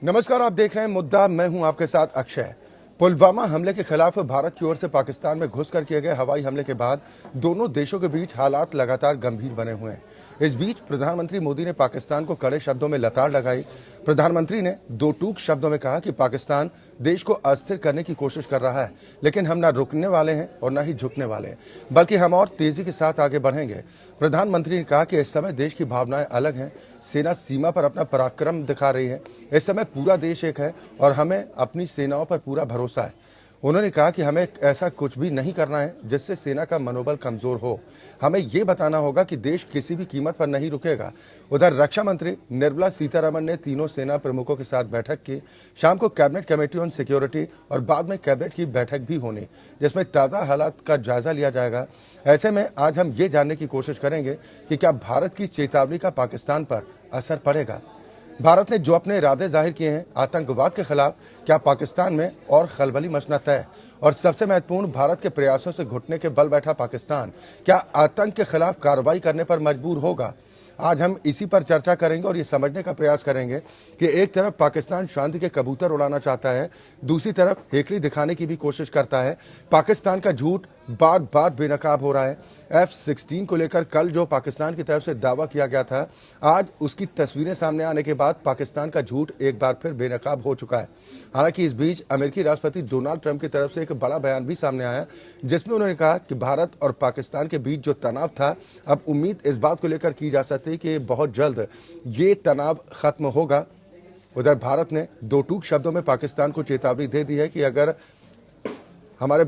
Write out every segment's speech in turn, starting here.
नमस्कार, आप देख रहे हैं मुद्दा। मैं हूं आपके साथ अक्षय। पुलवामा हमले के खिलाफ भारत की ओर से पाकिस्तान में घुसकर किए गए हवाई हमले के बाद दोनों देशों के बीच हालात लगातार गंभीर बने हुए हैं। इस बीच प्रधानमंत्री मोदी ने पाकिस्तान को कड़े शब्दों में लताड़ लगाई। प्रधानमंत्री ने दो टूक शब्दों में कहा कि पाकिस्तान देश को अस्थिर करने की कोशिश कर रहा है, लेकिन हम न रुकने वाले हैं और न ही झुकने वाले हैं, बल्कि हम और तेजी के साथ आगे बढ़ेंगे। प्रधानमंत्री ने कहा कि इस समय देश की भावनाएं अलग हैं। सेना सीमा पर अपना पराक्रम दिखा रही है। इस समय पूरा देश एक है और हमें अपनी सेनाओं पर पूरा भरोसा है। उन्होंने कहा कि हमें ऐसा कुछ भी नहीं करना है जिससे सेना का मनोबल कमजोर हो। हमें ये बताना होगा कि देश किसी भी कीमत पर नहीं रुकेगा। उधर रक्षा मंत्री निर्मला सीतारमण ने तीनों सेना प्रमुखों के साथ बैठक की। शाम को कैबिनेट कमेटी ऑन सिक्योरिटी और बाद में कैबिनेट की बैठक भी होनी, जिसमें ताज़ा हालात का जायजा लिया जाएगा। ऐसे में आज हम ये जानने की कोशिश करेंगे कि क्या भारत की चेतावनी का पाकिस्तान पर असर पड़ेगा। भारत ने जो अपने इरादे जाहिर किए हैं आतंकवाद के खिलाफ, क्या पाकिस्तान में और खलबली मचना तय? और सबसे महत्वपूर्ण, भारत के प्रयासों से घुटने के बल बैठा पाकिस्तान क्या आतंक के खिलाफ कार्रवाई करने पर मजबूर होगा? आज हम इसी पर चर्चा करेंगे और ये समझने का प्रयास करेंगे कि एक तरफ पाकिस्तान शांति के कबूतर उड़ाना चाहता है, दूसरी तरफ हेकड़ी दिखाने की भी कोशिश करता है। पाकिस्तान का झूठ बार बार बेनकाब हो रहा है। F-16 को लेकर कल जो पाकिस्तान की तरफ से दावा किया गया था, आज उसकी तस्वीरें सामने आने के बाद पाकिस्तान का झूठ एक बार फिर बेनकाब हो चुका है। हालांकि इस बीच अमेरिकी राष्ट्रपति डोनाल्ड ट्रंप की तरफ से एक बड़ा बयान भी सामने आया, जिसमें उन्होंने कहा कि भारत और पाकिस्तान के बीच जो तनाव था, अब उम्मीद इस बात को लेकर की जा सकती है कि बहुत जल्द ये तनाव खत्म होगा। उधर भारत ने दो टूक शब्दों में पाकिस्तान को चेतावनी दे दी है कि अगर हमारे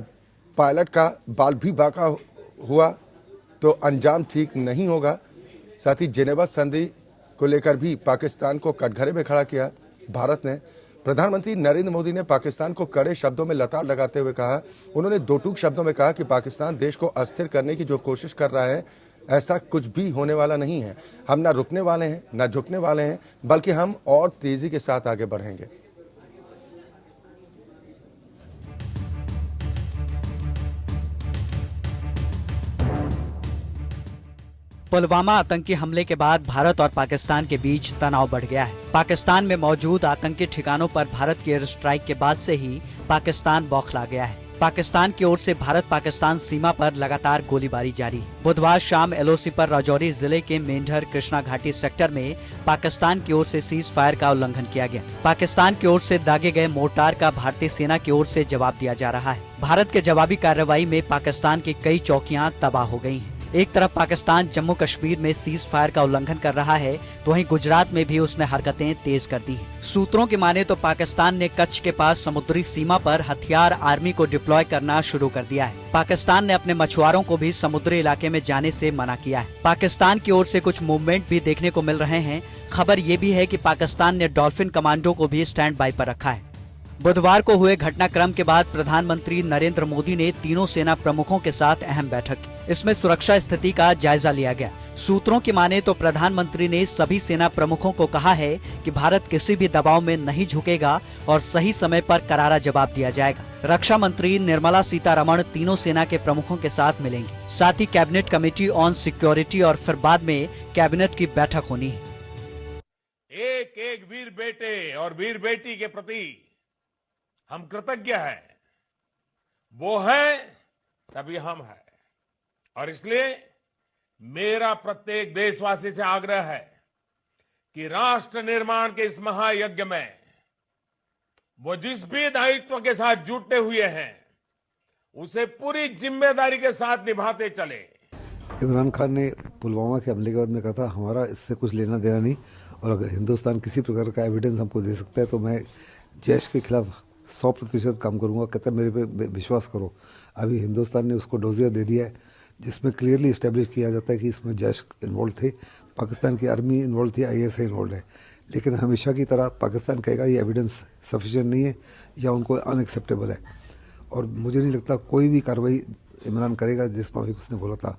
पायलट का बाल भी बांका हुआ तो अंजाम ठीक नहीं होगा। साथ ही जेनेवा संधि को लेकर भी पाकिस्तान को कटघरे में खड़ा किया भारत ने। प्रधानमंत्री नरेंद्र मोदी ने पाकिस्तान को कड़े शब्दों में लताड़ लगाते हुए कहा, उन्होंने दो टूक शब्दों में कहा कि पाकिस्तान देश को अस्थिर करने की जो कोशिश कर रहा है, ऐसा कुछ भी होने वाला नहीं है। हम ना रुकने वाले हैं, ना झुकने वाले हैं, बल्कि हम और तेजी के साथ आगे बढ़ेंगे। पुलवामा आतंकी हमले के बाद भारत और पाकिस्तान के बीच तनाव बढ़ गया है। पाकिस्तान में मौजूद आतंकी ठिकानों पर भारत की एयर स्ट्राइक के बाद से ही पाकिस्तान बौखला गया है। पाकिस्तान की ओर से भारत पाकिस्तान सीमा पर लगातार गोलीबारी जारी है। बुधवार शाम LOC पर राजौरी जिले के मेंढर कृष्णा घाटी सेक्टर में पाकिस्तान की ओर से सीज फायर का उल्लंघन किया गया। पाकिस्तान की ओर से दागे गए मोर्टार का भारतीय सेना की ओर से जवाब दिया जा रहा है। भारत के जवाबी कार्रवाई में पाकिस्तान की कई चौकियां तबाह हो गयी हैं। एक तरफ पाकिस्तान जम्मू कश्मीर में सीज फायर का उल्लंघन कर रहा है, तो वहीं गुजरात में भी उसने हरकतें तेज कर दी हैं। सूत्रों की माने तो पाकिस्तान ने कच्छ के पास समुद्री सीमा पर हथियार आर्मी को डिप्लॉय करना शुरू कर दिया है। पाकिस्तान ने अपने मछुआरों को भी समुद्री इलाके में जाने से मना किया है। पाकिस्तान की ओर से कुछ मूवमेंट भी देखने को मिल रहे हैं। खबर ये भी है कि पाकिस्तान ने डॉल्फिन कमांडो को भी स्टैंड बाई पर रखा है। बुधवार को हुए घटनाक्रम के बाद प्रधानमंत्री नरेंद्र मोदी ने तीनों सेना प्रमुखों के साथ अहम बैठक की। इसमें सुरक्षा स्थिति का जायजा लिया गया। सूत्रों की माने तो प्रधानमंत्री ने सभी सेना प्रमुखों को कहा है कि भारत किसी भी दबाव में नहीं झुकेगा और सही समय पर करारा जवाब दिया जाएगा। रक्षा मंत्री निर्मला सीतारमण तीनों सेना के प्रमुखों के साथ मिलेंगे। साथ ही कैबिनेट कमेटी ऑन सिक्योरिटी और फिर बाद में कैबिनेट की बैठक होनी है। एक एक वीर बेटे और वीर बेटी के प्रति हम कृतज्ञ हैं। वो है तभी हम हैं। और इसलिए मेरा प्रत्येक देशवासी से आग्रह है कि राष्ट्र निर्माण के इस महायज्ञ में वो जिस भी दायित्व के साथ जुटे हुए हैं, उसे पूरी जिम्मेदारी के साथ निभाते चले। इमरान खान ने पुलवामा के हमले के बाद में कहा था, हमारा इससे कुछ लेना देना नहीं, और अगर हिंदुस्तान किसी प्रकार का एविडेंस हमको दे सकता है तो मैं जैश के खिलाफ 100% काम करूंगा। कहता मेरे पे विश्वास करो। अभी हिंदुस्तान ने उसको डोजियर दे दिया है, जिसमें क्लियरली इस्टेब्लिश किया जाता है कि इसमें जैश इन्वॉल्व थे, पाकिस्तान की आर्मी इन्वॉल्व थी, ISI इन्वॉल्व है। लेकिन हमेशा की तरह पाकिस्तान कहेगा ये एविडेंस सफिशिएंट नहीं है या उनको अनएक्सेप्टेबल है, और मुझे नहीं लगता कोई भी कार्रवाई इमरान करेगा जिस माफिक उसने बोला था।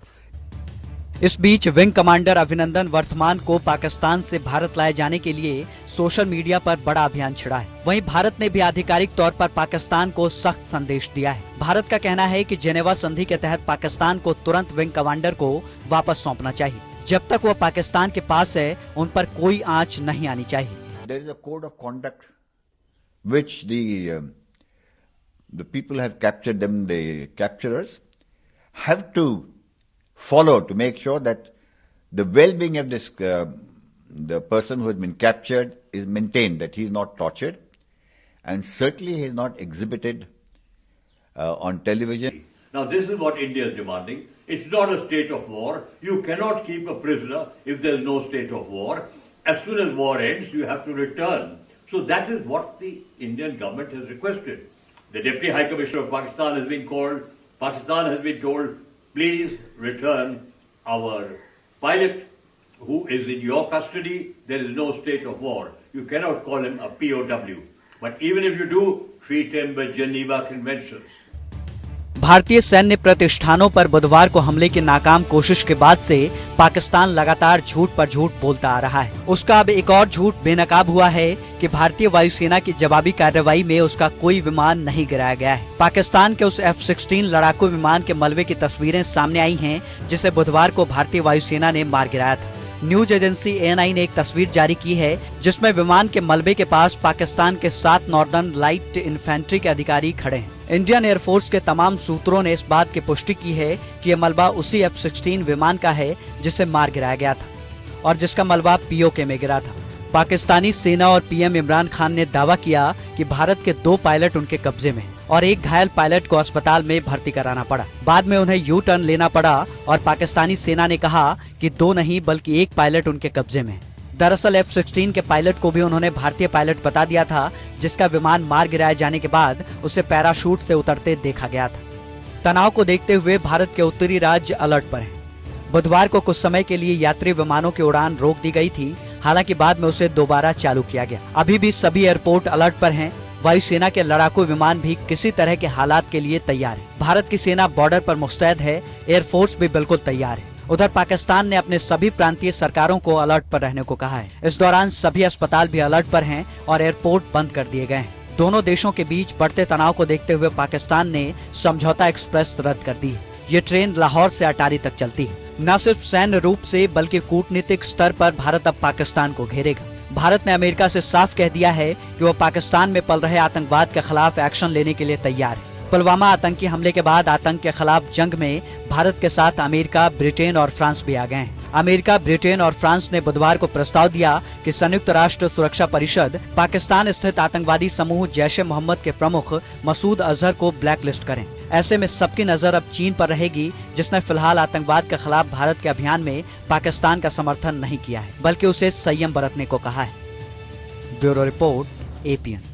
इस बीच विंग कमांडर अभिनंदन वर्तमान को पाकिस्तान से भारत लाए जाने के लिए सोशल मीडिया पर बड़ा अभियान छिड़ा है। वहीं भारत ने भी आधिकारिक तौर पर पाकिस्तान को सख्त संदेश दिया है। भारत का कहना है कि जेनेवा संधि के तहत पाकिस्तान को तुरंत विंग कमांडर को वापस सौंपना चाहिए। जब तक वो पाकिस्तान के पास है, उन पर कोई आंच नहीं आनी चाहिए। There is a code of conduct which the people have captured them, the capturers, have to follow to make sure that the well-being of this the person who has been captured is maintained, that he is not tortured, and certainly he is not exhibited on television. Now this is what India is demanding. It's not a state of war. You cannot keep a prisoner if there is no state of war. As soon as war ends, you have to return. So that is what the Indian government has requested. The Deputy High Commissioner of Pakistan has been called. Pakistan has been told, please return our pilot who is in your custody. There is no state of war. You cannot call him a POW. But even if you do, treat him by Geneva Conventions. भारतीय सैन्य प्रतिष्ठानों पर बुधवार को हमले की नाकाम कोशिश के बाद से पाकिस्तान लगातार झूठ पर झूठ बोलता आ रहा है। उसका अब एक और झूठ बेनकाब हुआ है कि भारतीय वायुसेना की जवाबी कार्रवाई में उसका कोई विमान नहीं गिराया गया है। पाकिस्तान के उस F-16 लड़ाकू विमान के मलबे की तस्वीरें सामने आई हैं, जिसे बुधवार को भारतीय वायुसेना ने मार गिराया था। न्यूज एजेंसी ANI ने एक तस्वीर जारी की है, जिसमें विमान के मलबे के पास पाकिस्तान के 7 नॉर्दर्न लाइट इन्फेंट्री के अधिकारी खड़े हैं। इंडियन एयरफोर्स के तमाम सूत्रों ने इस बात की पुष्टि की है कि यह मलबा उसी F-16 विमान का है जिसे मार गिराया गया था और जिसका मलबा POK में गिरा था। पाकिस्तानी सेना और PM इमरान खान ने दावा किया कि भारत के 2 पायलट उनके कब्जे में और एक घायल पायलट को अस्पताल में भर्ती कराना पड़ा। बाद में उन्हें यू टर्न लेना पड़ा और पाकिस्तानी सेना ने कहा कि 2 नहीं बल्कि 1 पायलट उनके कब्जे में। दरअसल F-16 के पायलट को भी उन्होंने भारतीय पायलट बता दिया था, जिसका विमान मार गिराए जाने के बाद उसे पैराशूट से उतरते देखा गया था। तनाव को देखते हुए भारत के उत्तरी राज्य अलर्ट पर हैं। बुधवार को कुछ समय के लिए यात्री विमानों की उड़ान रोक दी गई थी, हालांकि बाद में उसे दोबारा चालू किया गया। अभी भी सभी एयरपोर्ट अलर्ट पर हैं। वायुसेना के लड़ाकू विमान भी किसी तरह के हालात के लिए तैयार है। भारत की सेना बॉर्डर पर मुस्तैद है, एयरफोर्स भी बिल्कुल तैयार है। उधर पाकिस्तान ने अपने सभी प्रांतीय सरकारों को अलर्ट पर रहने को कहा है। इस दौरान सभी अस्पताल भी अलर्ट पर हैं और एयरपोर्ट बंद कर दिए गए हैं। दोनों देशों के बीच बढ़ते तनाव को देखते हुए पाकिस्तान ने समझौता एक्सप्रेस रद्द कर दी है। ये ट्रेन लाहौर से अटारी तक चलती है। न सिर्फ सैन्य रूप से बल्कि कूटनीतिक स्तर पर भारत अब पाकिस्तान को घेरेगा। भारत ने अमेरिका से साफ कह दिया है कि वो पाकिस्तान में पल रहे आतंकवाद के खिलाफ एक्शन लेने के लिए तैयार है। पुलवामा आतंकी हमले के बाद आतंक के खिलाफ जंग में भारत के साथ अमेरिका, ब्रिटेन और फ्रांस भी आ गए हैं। अमेरिका, ब्रिटेन और फ्रांस ने बुधवार को प्रस्ताव दिया कि संयुक्त राष्ट्र सुरक्षा परिषद पाकिस्तान स्थित आतंकवादी समूह जैश-ए-मोहम्मद के प्रमुख मसूद अजहर को ब्लैकलिस्ट करें। ऐसे में सबकी नजर अब चीन पर रहेगी, जिसने फिलहाल आतंकवाद के खिलाफ भारत के अभियान में पाकिस्तान का समर्थन नहीं किया है, बल्कि उसे संयम बरतने को कहा है। Bureau report, APN।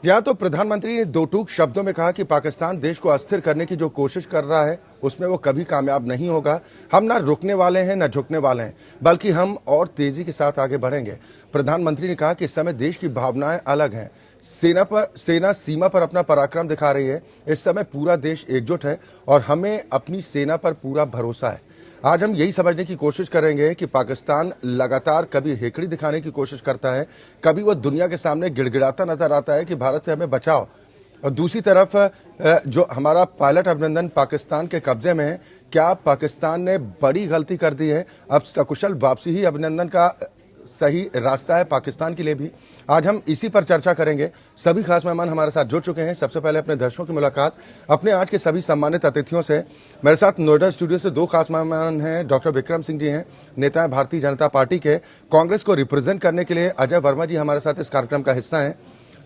या तो प्रधानमंत्री ने 2 टूक शब्दों में कहा कि पाकिस्तान देश को अस्थिर करने की जो कोशिश कर रहा है उसमें वो कभी कामयाब नहीं होगा। हम ना रुकने वाले हैं न झुकने वाले हैं, बल्कि हम और तेजी के साथ आगे बढ़ेंगे। प्रधानमंत्री ने कहा कि इस समय देश की भावनाएं अलग हैं। सेना सीमा पर अपना पराक्रम दिखा रही है। इस समय पूरा देश एकजुट है और हमें अपनी सेना पर पूरा भरोसा है। आज हम यही समझने की कोशिश करेंगे कि पाकिस्तान लगातार कभी हेकड़ी दिखाने की कोशिश करता है, कभी वो दुनिया के सामने गिड़गिड़ाता नजर आता है कि भारत से हमें बचाओ, और दूसरी तरफ जो हमारा पायलट अभिनंदन पाकिस्तान के कब्जे में है, क्या पाकिस्तान ने बड़ी गलती कर दी है? अब सकुशल वापसी ही अभिनंदन का सही रास्ता है पाकिस्तान के लिए भी। आज हम इसी पर चर्चा करेंगे। सभी खास मेहमान हमारे साथ जुड़ चुके हैं। सबसे पहले अपने दर्शकों की मुलाकात अपने आज के सभी सम्मानित अतिथियों से। मेरे साथ नोएडा स्टूडियो से 2 खास मेहमान हैं। डॉक्टर विक्रम सिंह जी हैं, नेता हैं भारतीय जनता पार्टी के। कांग्रेस को रिप्रेजेंट करने के लिए अजय वर्मा जी हमारे साथ इस कार्यक्रम का हिस्सा हैं।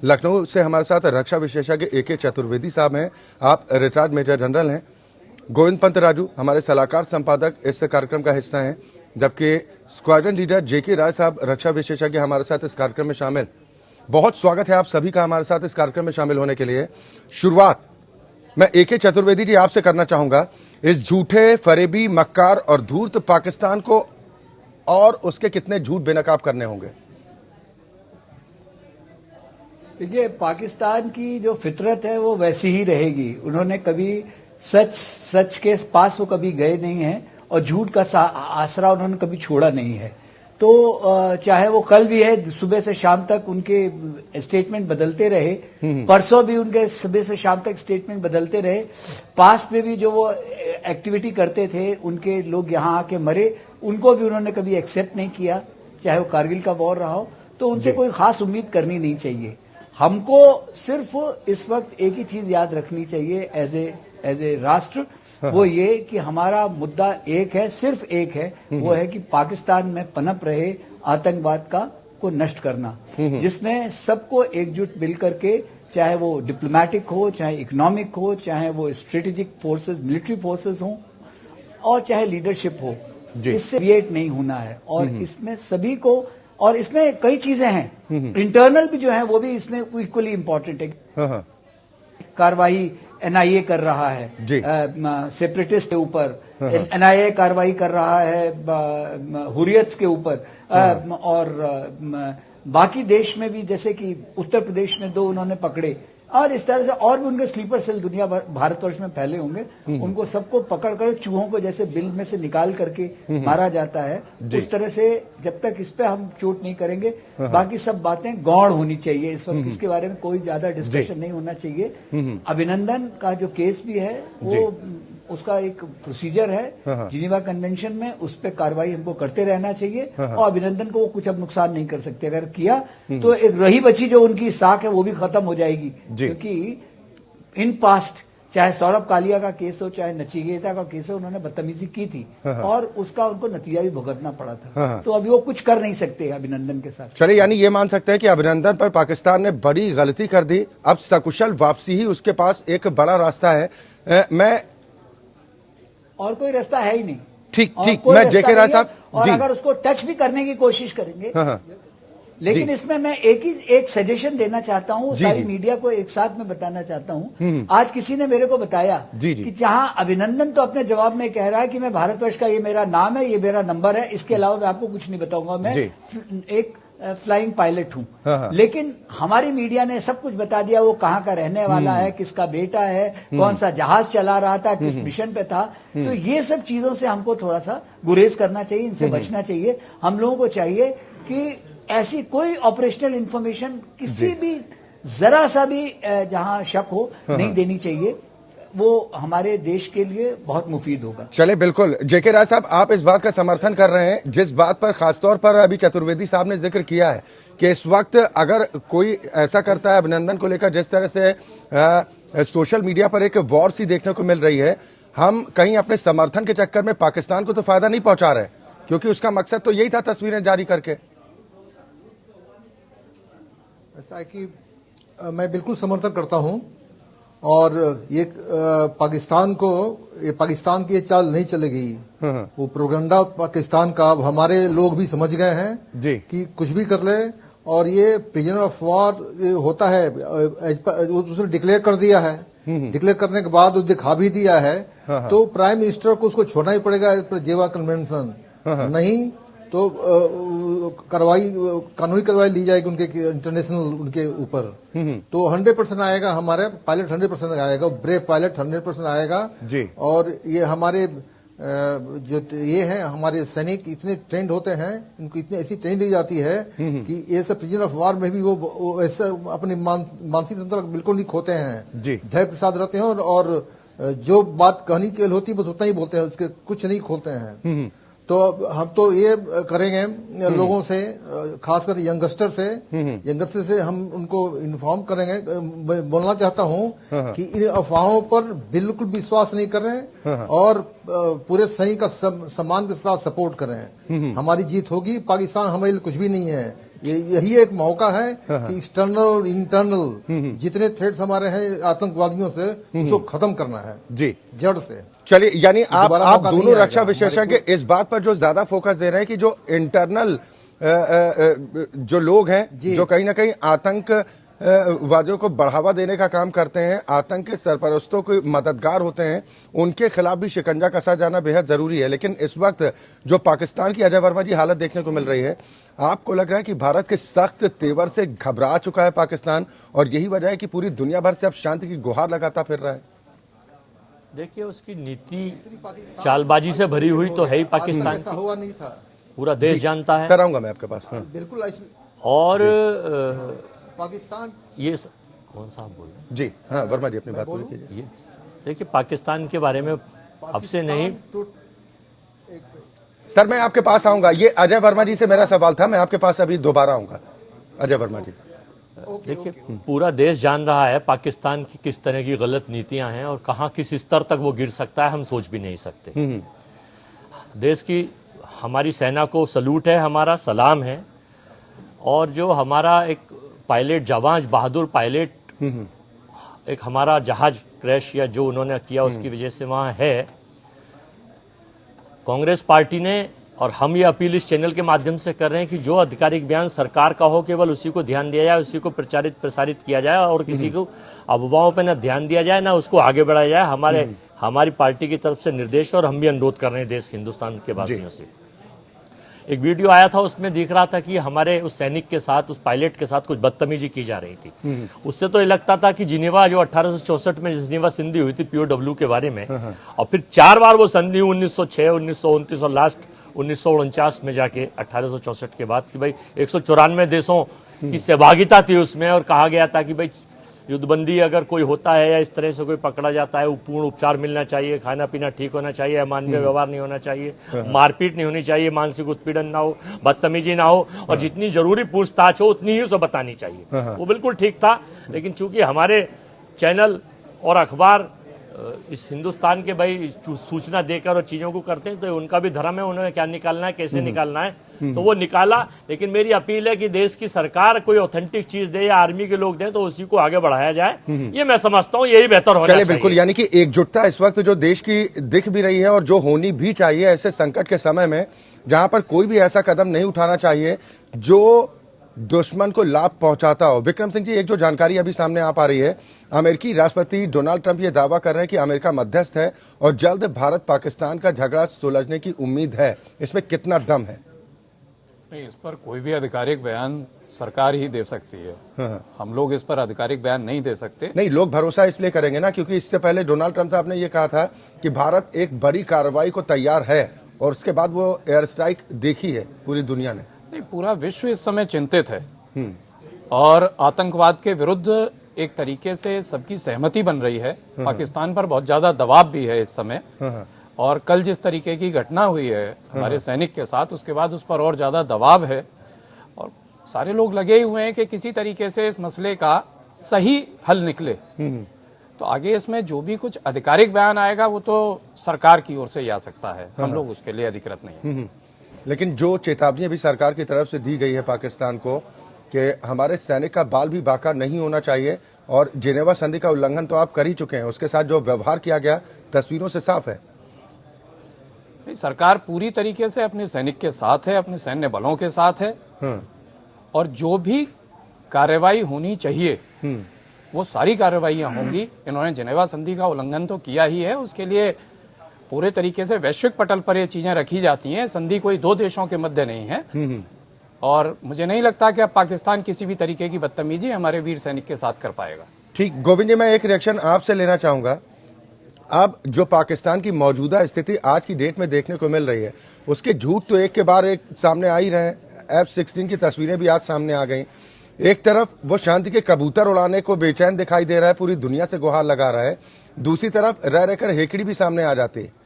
लखनऊ से हमारे साथ रक्षा विशेषज्ञ AK चतुर्वेदी साहब हैं, आप रिटायर्ड मेजर जनरल हैं। गोविंद पंत राजू हमारे सलाहकार संपादक इस कार्यक्रम का हिस्सा हैं, जबकि स्क्वाड्रन लीडर JK राय साहब रक्षा विशेषज्ञ हमारे साथ इस कार्यक्रम में शामिल। बहुत स्वागत है आप सभी का हमारे साथ इस कार्यक्रम में शामिल होने के लिए। शुरुआत मैं AK चतुर्वेदी जी आपसे करना चाहूंगा। इस झूठे, फरेबी, मक्कार और धूर्त पाकिस्तान को और उसके कितने झूठ बेनकाब करने होंगे? देखिए, पाकिस्तान की जो फितरत है वो वैसी ही रहेगी। उन्होंने कभी सच के पास वो कभी गए नहीं हैं और झूठ का आसरा उन्होंने कभी छोड़ा नहीं है। तो चाहे वो कल भी है, सुबह से शाम तक उनके स्टेटमेंट बदलते रहे, परसों भी उनके सुबह से शाम तक स्टेटमेंट बदलते रहे। पास्ट में भी जो वो एक्टिविटी करते थे, उनके लोग यहाँ आके मरे, उनको भी उन्होंने कभी एक्सेप्ट नहीं किया, चाहे वो कारगिल का वॉर रहा हो। तो उनसे कोई खास उम्मीद करनी नहीं चाहिए। हमको सिर्फ इस वक्त एक ही चीज याद रखनी चाहिए एज ए राष्ट्र, वो ये कि हमारा मुद्दा एक है, सिर्फ एक है, वो है कि पाकिस्तान में पनप रहे आतंकवाद को नष्ट करना, जिसमें सबको एकजुट मिल करके, चाहे वो डिप्लोमेटिक हो, चाहे इकोनॉमिक हो, चाहे वो स्ट्रेटेजिक फोर्सेस, मिलिट्री फोर्सेस हो, और चाहे लीडरशिप हो, इससे क्रिएट नहीं होना है। और इसमें सभी को, और इसमें कई चीजें हैं, इंटरनल भी जो है वो भी इसमें इक्वली इंपॉर्टेंट है। कार्रवाई एनआईए कर रहा है सेपरेटिस्ट के ऊपर, एनआईए कार्रवाई कर रहा है हुर्रियत के ऊपर, और बाकी देश में भी, जैसे कि उत्तर प्रदेश में 2 उन्होंने पकड़े, और इस तरह से और भी उनके स्लीपर सेल दुनिया भर भारतवर्ष में फैले होंगे। उनको सबको पकड़ कर चूहों को जैसे बिल में से निकाल करके मारा जाता है, उस तरह से जब तक इस पे हम चोट नहीं करेंगे, बाकी सब बातें गौण होनी चाहिए। इस वक्त इसके बारे में कोई ज्यादा डिस्कशन नहीं होना चाहिए। अभिनंदन का जो केस भी है वो उसका एक प्रोसीजर है जिनेवा कन्वेंशन में, उस पर कार्रवाई हमको करते रहना चाहिए, और अभिनंदन को वो कुछ अब नुकसान नहीं कर सकते। अगर किया तो एक रही बची जो उनकी साख है वो भी खत्म हो जाएगी, क्योंकि इन पास्ट चाहे सौरभ कालिया का केस हो, चाहे नचिकेता का केस हो, उन्होंने बदतमीजी की थी और उसका उनको नतीजा भी भुगतना पड़ा था। तो अभी वो कुछ कर नहीं सकते अभिनंदन के साथ। चलिए, यानी ये मान सकते हैं कि अभिनंदन पर पाकिस्तान ने बड़ी गलती कर दी, अब सकुशल वापसी ही उसके पास एक बड़ा रास्ता है। मैं और कोई रास्ता है ही नहीं। ठीक, मैं जेके राय साहब, और अगर उसको टच भी करने की कोशिश करेंगे, लेकिन इसमें मैं एक सजेशन देना चाहता हूँ, सारी मीडिया को एक साथ में बताना चाहता हूँ। आज किसी ने मेरे को बताया कि जहां अभिनंदन तो अपने जवाब में कह रहा है कि मैं भारतवर्ष का, ये मेरा नाम है, ये मेरा नंबर है, इसके अलावा मैं आपको कुछ नहीं बताऊंगा, मैं एक फ्लाइंग पायलट हूं। लेकिन हमारी मीडिया ने सब कुछ बता दिया, वो कहाँ का रहने वाला है, किसका बेटा है, कौन सा जहाज चला रहा था, किस मिशन पे था। तो ये सब चीजों से हमको थोड़ा सा गुरेज करना चाहिए, इनसे बचना चाहिए। हम लोगों को चाहिए कि ऐसी कोई ऑपरेशनल इंफॉर्मेशन किसी भी जरा सा भी जहां शक हो नहीं देनी चाहिए, वो हमारे देश के लिए बहुत मुफीद होगा। चले, बिल्कुल जेके राय साहब, आप इस बात का समर्थन कर रहे हैं जिस बात पर खासतौर पर अभी चतुर्वेदी साहब ने जिक्र किया है कि इस वक्त अगर कोई ऐसा करता है अभिनंदन को लेकर, जिस तरह से सोशल मीडिया पर एक वॉर सी देखने को मिल रही है, हम कहीं अपने समर्थन के चक्कर में पाकिस्तान को तो फायदा नहीं पहुंचा रहे, क्योंकि उसका मकसद तो यही था तस्वीरें जारी करके। ऐसा है कि मैं बिल्कुल समर्थन करता हूं, और ये पाकिस्तान की ये चाल नहीं चलेगी। वो प्रोपेगेंडा पाकिस्तान का अब हमारे लोग भी समझ गए हैं कि कुछ भी कर ले, और ये प्रिजनर ऑफ वॉर होता है, उसने डिक्लेयर कर दिया है। डिक्लेयर करने के बाद वो दिखा भी दिया है, तो प्राइम मिनिस्टर को उसको छोड़ना ही पड़ेगा इस पर जेनेवा कन्वेंशन, नहीं तो कानूनी कार्रवाई ली जाएगी उनके इंटरनेशनल उनके ऊपर। तो 100% आएगा, हमारे पायलट 100% आएगा, ब्रेव पायलट 100% आएगा जी। और ये हमारे जो ये है, हमारे सैनिक इतने ट्रेंड होते हैं, इनको इतनी ऐसी ट्रेनिंग दी जाती है कि ये सब प्रिजन ऑफ वार में भी वो ऐसा अपने मानसिक तंत्र बिल्कुल नहीं खोते हैं, धैर्य के साथ रहते हैं, और जो बात कहनी के लिए होती है बस उतना ही बोलते हैं, उसके कुछ नहीं खोलते हैं। तो हम तो ये करेंगे लोगों से, खासकर यंगस्टर से हम उनको इन्फॉर्म करेंगे। बोलना चाहता हूं कि इन अफवाहों पर बिल्कुल विश्वास नहीं करें, और पूरे सही का सम्मान के साथ सपोर्ट करें। हमारी जीत होगी, पाकिस्तान हमारे लिए कुछ भी नहीं है। यही एक मौका है कि एक्सटर्नल इंटरनल जितने थ्रेट्स हमारे हैं आतंकवादियों से, उसको खत्म करना है जी, जड़ से। चलिए, यानी आप दोनों रक्षा विशेषज्ञ इस बात पर जो ज्यादा फोकस दे रहे हैं कि जो इंटरनल जो लोग हैं, जो कहीं ना कहीं आतंकवादियों को बढ़ावा देने का काम करते हैं, आतंक के सरपरस्तों के मददगार होते हैं, उनके खिलाफ भी शिकंजा कसा जाना बेहद जरूरी है। लेकिन इस वक्त जो पाकिस्तान की अजय वर्मा जी हालत देखने को मिल रही है, आपको लग रहा है कि भारत के सख्त तेवर से घबरा चुका है पाकिस्तान, और यही वजह है कि पूरी दुनिया भर से अब शांति की गुहार लगाता फिर रहा है? देखिए, उसकी नीति चालबाजी से भरी हुई तो है ही पाकिस्तान की, हुआ नहीं था, पूरा देश जानता है। सर आऊंगा मैं आपके पास। बिल्कुल। और पाकिस्तान ये कौन सा आप बोल रहे हैं? जी हाँ, वर्मा जी अपनी बात पूरी कीजिए। ये देखिए, पाकिस्तान के बारे में अब से नहीं, सर मैं आपके पास आऊंगा। ये अजय वर्मा जी से मेरा सवाल था, मैं आपके पास अभी दोबारा आऊंगा। अजय वर्मा जी। देखिए, पूरा देश जान रहा है पाकिस्तान की किस तरह की गलत नीतियां हैं और कहां किस स्तर तक वो गिर सकता है, हम सोच भी नहीं सकते। देश की हमारी सेना को सलूट है, हमारा सलाम है। और जो हमारा एक पायलट, जाबाज बहादुर पायलट, एक हमारा जहाज क्रैश या जो उन्होंने किया उसकी वजह से वहाँ है। कांग्रेस पार्टी ने और हम ये अपील इस चैनल के माध्यम से कर रहे हैं कि जो आधिकारिक बयान सरकार का हो केवल उसी को ध्यान दिया जाए, उसी को प्रसारित किया जाए और किसी को अफवाहों पर न ध्यान दिया जाए, ना उसको आगे बढ़ाया जाए। हमारी पार्टी की तरफ से निर्देश और हम भी अनुरोध कर रहे हैं देश हिंदुस्तान के वासियों से। एक वीडियो आया था, उसमें दिख रहा था कि हमारे उस सैनिक के साथ, उस पायलट के साथ कुछ बदतमीजी की जा रही थी। उससे तो ये लगता था कि जिनेवा, जो 1864 में जिनेवा संधि हुई थी पीओडब्ल्यू के बारे में, और फिर 4 बार वो संधि 1906, 1929 और लास्ट 1949 में जाके 1864 के बाद, कि भाई 194 देशों की सहभागिता थी उसमें, और कहा गया था कि भाई युद्धबंदी अगर कोई होता है या इस तरह से कोई पकड़ा जाता है, पूर्ण उपचार मिलना चाहिए, खाना पीना ठीक होना चाहिए, अमानवीय व्यवहार नहीं होना चाहिए, मारपीट नहीं होनी चाहिए, मानसिक उत्पीड़न ना हो, बदतमीजी ना हो, और जितनी जरूरी पूछताछ हो उतनी ही उसे बतानी चाहिए। वो बिल्कुल ठीक था। लेकिन चूंकि हमारे चैनल और अखबार इस हिंदुस्तान के भाई सूचना देकर और चीजों को करते हैं, तो उनका भी धर्म है, उन्होंने क्या निकालना है, कैसे निकालना है, तो वो निकाला। लेकिन मेरी अपील है कि देश की सरकार कोई ऑथेंटिक चीज दे या आर्मी के लोग दें तो उसी को आगे बढ़ाया जाए। ये मैं समझता हूँ यही बेहतर होना चाहिए। बिल्कुल, यानी कि एकजुटता इस वक्त जो देश की दिख भी रही है और जो होनी भी चाहिए ऐसे संकट के समय में, जहां पर कोई भी ऐसा कदम नहीं उठाना चाहिए जो दुश्मन को लाभ पहुंचाता हो। विक्रम सिंह जी, एक जो जानकारी अभी सामने आ पा रही है, अमेरिकी राष्ट्रपति डोनाल्ड ट्रंप ये दावा कर रहे हैं कि अमेरिका मध्यस्थ है और जल्द भारत पाकिस्तान का झगड़ा सुलझने की उम्मीद है। इसमें कितना दम है? नहीं, इस पर कोई भी आधिकारिक बयान सरकार ही दे सकती है। हम लोग इस पर आधिकारिक बयान नहीं दे सकते। नहीं, लोग भरोसा इसलिए करेंगे ना क्योंकि इससे पहले डोनाल्ड ट्रंप साहब ने ये कहा था कि भारत एक बड़ी कार्रवाई को तैयार है, और उसके बाद वो एयर स्ट्राइक देखी है पूरी दुनिया ने। नहीं, पूरा विश्व इस समय चिंतित है और आतंकवाद के विरुद्ध एक तरीके से सबकी सहमति बन रही है। पाकिस्तान पर बहुत ज्यादा दबाव भी है इस समय, और कल जिस तरीके की घटना हुई है हमारे सैनिक के साथ, उसके बाद उस पर और ज्यादा दबाव है, और सारे लोग लगे ही हुए हैं कि किसी तरीके से इस मसले का सही हल निकले। तो आगे इसमें जो भी कुछ आधिकारिक बयान आएगा वो तो सरकार की ओर से ही आ सकता है, हम लोग उसके लिए अधिकृत नहीं है। लेकिन जो चेतावनी अभी सरकार की तरफ से दी गई है पाकिस्तान को कि हमारे सैनिक का बाल भी बाका नहीं होना चाहिए, और जिनेवा संधि का उल्लंघन तो आप कर ही चुके हैं, उसके साथ जो व्यवहार किया गया तस्वीरों से साफ है। सरकार पूरी तरीके से अपने सैनिक के साथ है, अपने सैन्य बलों के साथ है, और जो भी कार्रवाई होनी चाहिए वो सारी कार्रवाइयां होंगी। इन्होंने जिनेवा संधि का उल्लंघन तो किया ही है, उसके लिए पूरे तरीके से वैश्विक पटल पर ये चीजें रखी जाती हैं। संधि कोई 2 देशों के मध्य नहीं है, और मुझे नहीं लगता कि अब पाकिस्तान किसी भी तरीके की बदतमीजी हमारे वीर सैनिक के साथ कर पाएगा। ठीक, गोविंद जी, मैं एक रिएक्शन आपसे लेना चाहूंगा। अब जो पाकिस्तान की मौजूदा स्थिति आज की डेट में देखने को मिल रही है, उसके झूठ तो एक के बाद एक सामने आ ही रहे हैं। F-16 की तस्वीरें भी आज सामने आ गई। एक तरफ वो शांति के कबूतर उड़ाने को बेचैन दिखाई दे रहा है, पूरी दुनिया से गुहार लगा रहा है, दूसरी तरफ रह रहकर हेकड़ी भी सामने आ जाती है।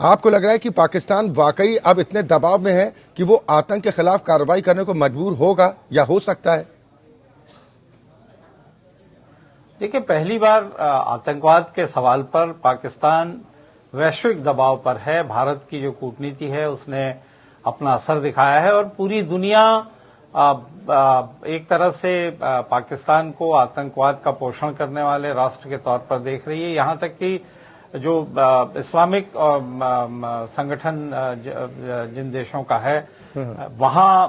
आपको लग रहा है कि पाकिस्तान वाकई अब इतने दबाव में है कि वो आतंक के खिलाफ कार्रवाई करने को मजबूर होगा या हो सकता है? देखिए, पहली बार आतंकवाद के सवाल पर पाकिस्तान वैश्विक दबाव पर है। भारत की जो कूटनीति है उसने अपना असर दिखाया है, और पूरी दुनिया एक तरह से पाकिस्तान को आतंकवाद का पोषण करने वाले राष्ट्र के तौर पर देख रही है। यहाँ तक कि जो इस्लामिक संगठन जिन देशों का है, वहां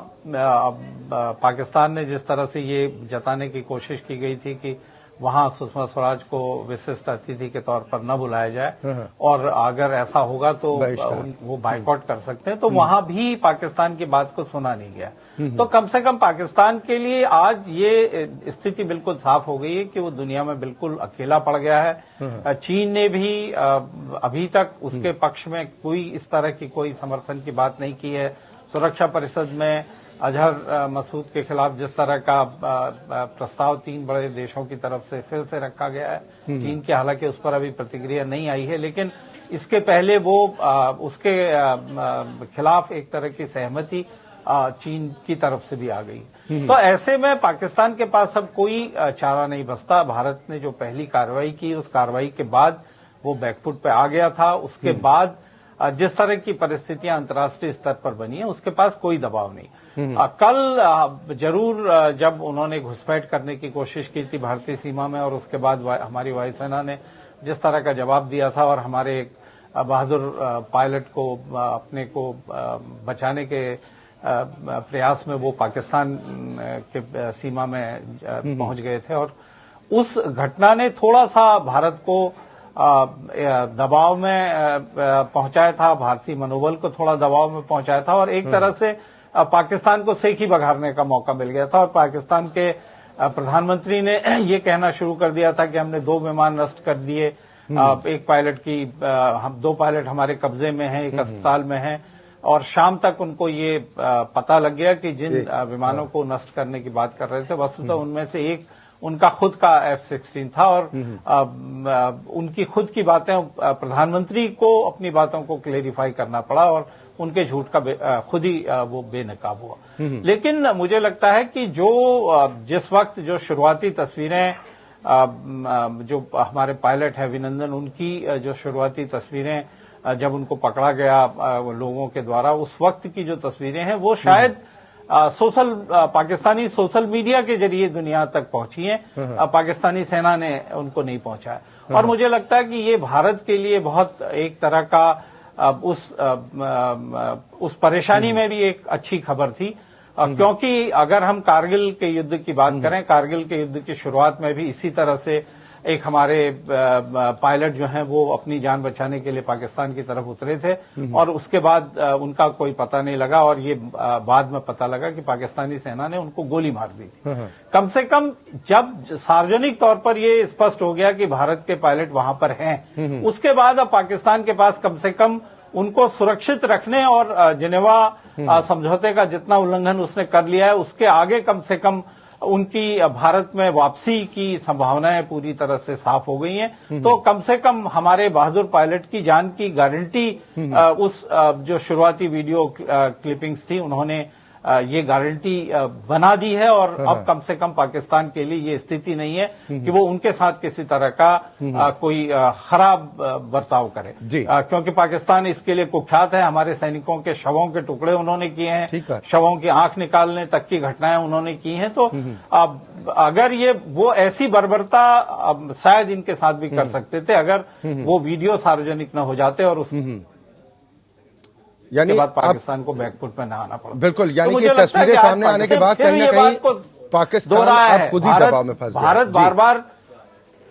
पाकिस्तान ने जिस तरह से ये जताने की कोशिश की गई थी कि वहां सुषमा स्वराज को विशिष्ट अतिथि के तौर पर न बुलाया जाए, और अगर ऐसा होगा तो वो बाइकआउट कर सकते हैं, तो वहां भी पाकिस्तान की बात को सुना नहीं गया। तो कम से कम पाकिस्तान के लिए आज ये स्थिति बिल्कुल साफ हो गई है कि वो दुनिया में बिल्कुल अकेला पड़ गया है। चीन ने भी अभी तक उसके पक्ष में कोई इस तरह की कोई समर्थन की बात नहीं की है। सुरक्षा परिषद में अजहर मसूद के खिलाफ जिस तरह का प्रस्ताव 3 बड़े देशों की तरफ से फिर से रखा गया है, चीन की हालांकि उस पर अभी प्रतिक्रिया नहीं आई है, लेकिन इसके पहले वो उसके खिलाफ एक तरह की सहमति चीन की तरफ से भी आ गई। तो ऐसे में पाकिस्तान के पास अब कोई चारा नहीं बचता। भारत ने जो पहली कार्रवाई की, उस कार्रवाई के बाद वो बैकफुट पे आ गया था। उसके बाद जिस तरह की परिस्थितियां अंतर्राष्ट्रीय स्तर पर बनी है, उसके पास कोई दबाव नहीं। कल जरूर जब उन्होंने घुसपैठ करने की कोशिश की थी भारतीय सीमा में, और उसके बाद हमारी वायुसेना ने जिस तरह का जवाब दिया था और हमारे बहादुर पायलट को अपने को बचाने के प्रयास में वो पाकिस्तान के सीमा में पहुंच गए थे, और उस घटना ने थोड़ा सा भारत को दबाव में पहुंचाया था, भारतीय मनोबल को थोड़ा दबाव में पहुंचाया था, और एक तरह से पाकिस्तान को सेखी बघारने का मौका मिल गया था। और पाकिस्तान के प्रधानमंत्री ने ये कहना शुरू कर दिया था कि हमने 2 विमान नष्ट कर दिए, एक पायलट की हम 2 पायलट हमारे कब्जे में हैं, एक अस्पताल में हैं, और शाम तक उनको ये पता लग गया कि जिन विमानों को नष्ट करने की बात कर रहे थे, वस्तुतः उनमें से एक उनका खुद का F-16 था, और उनकी खुद की बातें प्रधानमंत्री को अपनी बातों को क्लेरिफाई करना पड़ा, और उनके झूठ का खुद ही वो बेनकाब हुआ। लेकिन मुझे लगता है कि जिस वक्त जो शुरुआती तस्वीरें जो हमारे पायलट है अभिनंदन, उनकी जो शुरुआती तस्वीरें जब उनको पकड़ा गया लोगों के द्वारा, उस वक्त की जो तस्वीरें हैं वो शायद पाकिस्तानी सोशल मीडिया के जरिए दुनिया तक पहुंची हैं। पाकिस्तानी सेना ने उनको नहीं पहुंचाया। और मुझे लगता है कि ये भारत के लिए बहुत एक तरह का उस परेशानी में भी एक अच्छी खबर थी, क्योंकि अगर हम कारगिल के युद्ध की बात करें, कारगिल के युद्ध की शुरुआत में भी इसी तरह से एक हमारे पायलट जो हैं वो अपनी जान बचाने के लिए पाकिस्तान की तरफ उतरे थे, और उसके बाद उनका कोई पता नहीं लगा, और ये बाद में पता लगा कि पाकिस्तानी सेना ने उनको गोली मार दी थी। कम से कम जब सार्वजनिक तौर पर ये स्पष्ट हो गया कि भारत के पायलट वहां पर हैं, उसके बाद अब पाकिस्तान के पास कम से कम उनको सुरक्षित रखने और जिनेवा समझौते का जितना उल्लंघन उसने कर लिया है, उसके आगे कम से कम उनकी भारत में वापसी की संभावनाएं पूरी तरह से साफ हो गई हैं। तो कम से कम हमारे बहादुर पायलट की जान की गारंटी उस जो शुरुआती वीडियो क्लिपिंग्स थी, उन्होंने ये गारंटी बना दी है, और अब कम से कम पाकिस्तान के लिए ये स्थिति नहीं है कि वो उनके साथ किसी तरह का कोई खराब बर्ताव करे, क्योंकि पाकिस्तान इसके लिए कुख्यात है। हमारे सैनिकों के शवों के टुकड़े उन्होंने किए हैं, शवों की आंख निकालने तक की घटनाएं उन्होंने की हैं। तो अब अगर ये वो ऐसी बर्बरता शायद इनके साथ भी कर सकते थे अगर वो वीडियो सार्वजनिक न हो जाते, और उस यानी बाद पाकिस्तान को बैकफुट में न आना पड़ा। बिल्कुल, यानी कि तस्वीरें सामने आने के बाद कहीं ना कहीं पाकिस्तान अब खुद ही दबाव में फंस गया। भारत बार-बार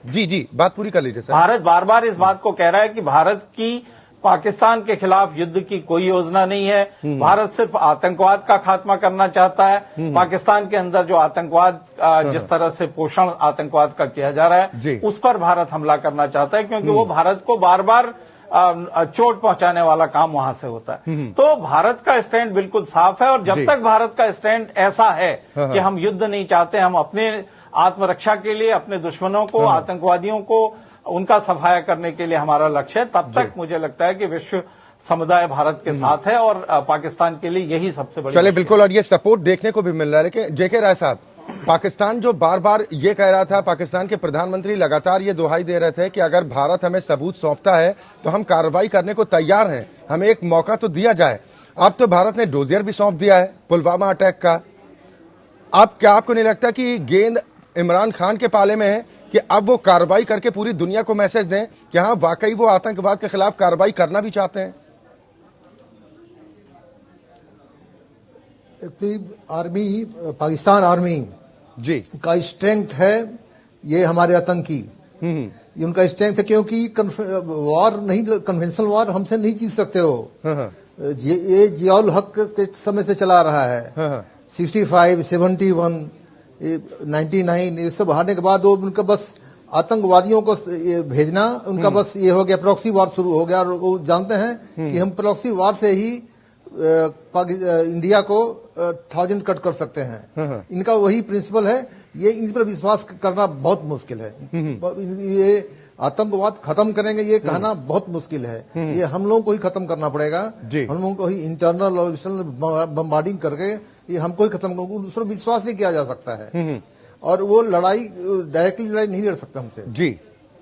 जी बात पूरी कर लीजिए सर। भारत बार-बार इस बात को कह रहा है कि भारत की पाकिस्तान के खिलाफ युद्ध की कोई योजना नहीं है। भारत सिर्फ आतंकवाद का खात्मा करना चाहता है। पाकिस्तान के अंदर जो आतंकवाद जिस तरह से पोषण आतंकवाद का किया जा रहा है, उस पर भारत हमला करना चाहता है, क्योंकि वो भारत को बार-बार चोट पहुंचाने वाला काम वहां से होता है। तो भारत का स्टैंड बिल्कुल साफ है, और जब तक भारत का स्टैंड ऐसा है कि हम युद्ध नहीं चाहते, हम अपने आत्मरक्षा के लिए अपने दुश्मनों को, आतंकवादियों को, उनका सफाया करने के लिए हमारा लक्ष्य है, तब तक मुझे लगता है कि विश्व समुदाय भारत के साथ है, और पाकिस्तान के लिए यही सबसे बड़ी। चले बिल्कुल, और ये सपोर्ट देखने को भी मिल रहा है। लेकिन जेके राय साहब, पाकिस्तान जो बार बार ये कह रहा था, पाकिस्तान के प्रधानमंत्री लगातार ये दुहाई दे रहे थे कि अगर भारत हमें सबूत सौंपता है तो हम कार्रवाई करने को तैयार हैं, हमें एक मौका तो दिया जाए। अब तो भारत ने डोजियर भी सौंप दिया है पुलवामा अटैक का। अब क्या आपको नहीं लगता कि गेंद इमरान खान के पाले में है कि अब वो कार्रवाई करके पूरी दुनिया को मैसेज दें कि हाँ वाकई वो आतंकवाद के खिलाफ कार्रवाई करना भी चाहते हैं? आर्मी, पाकिस्तान आर्मी जी का स्ट्रेंथ है ये हमारे आतंकी, ये उनका स्ट्रेंथ है, क्योंकि वॉर नहीं, कन्वेंशनल वॉर हमसे नहीं जीत सकते हो। ये जियाउल हक के समय से चला रहा है। 65, 71, 99 ये सब हारने के बाद वो उनका बस आतंकवादियों को भेजना, उनका बस ये हो गया, प्रॉक्सी वॉर शुरू हो गया, और वो जानते हैं कि हम प्रॉक्सी वॉर से ही इंडिया को 1000 कट कर सकते हैं। इनका वही प्रिंसिपल है, ये इन पर विश्वास करना बहुत मुश्किल है। ये आतंकवाद खत्म करेंगे ये कहना बहुत मुश्किल है। ये हम लोगों को ही खत्म करना पड़ेगा। हम लोगों को ही इंटरनल और एक्सटर्नल बम्बार्डिंग करके ये हमको ही खत्म करना, दूसरा विश्वास नहीं किया जा सकता है। और वो लड़ाई डायरेक्टली लड़ाई नहीं लड़ सकता हमसे। जी,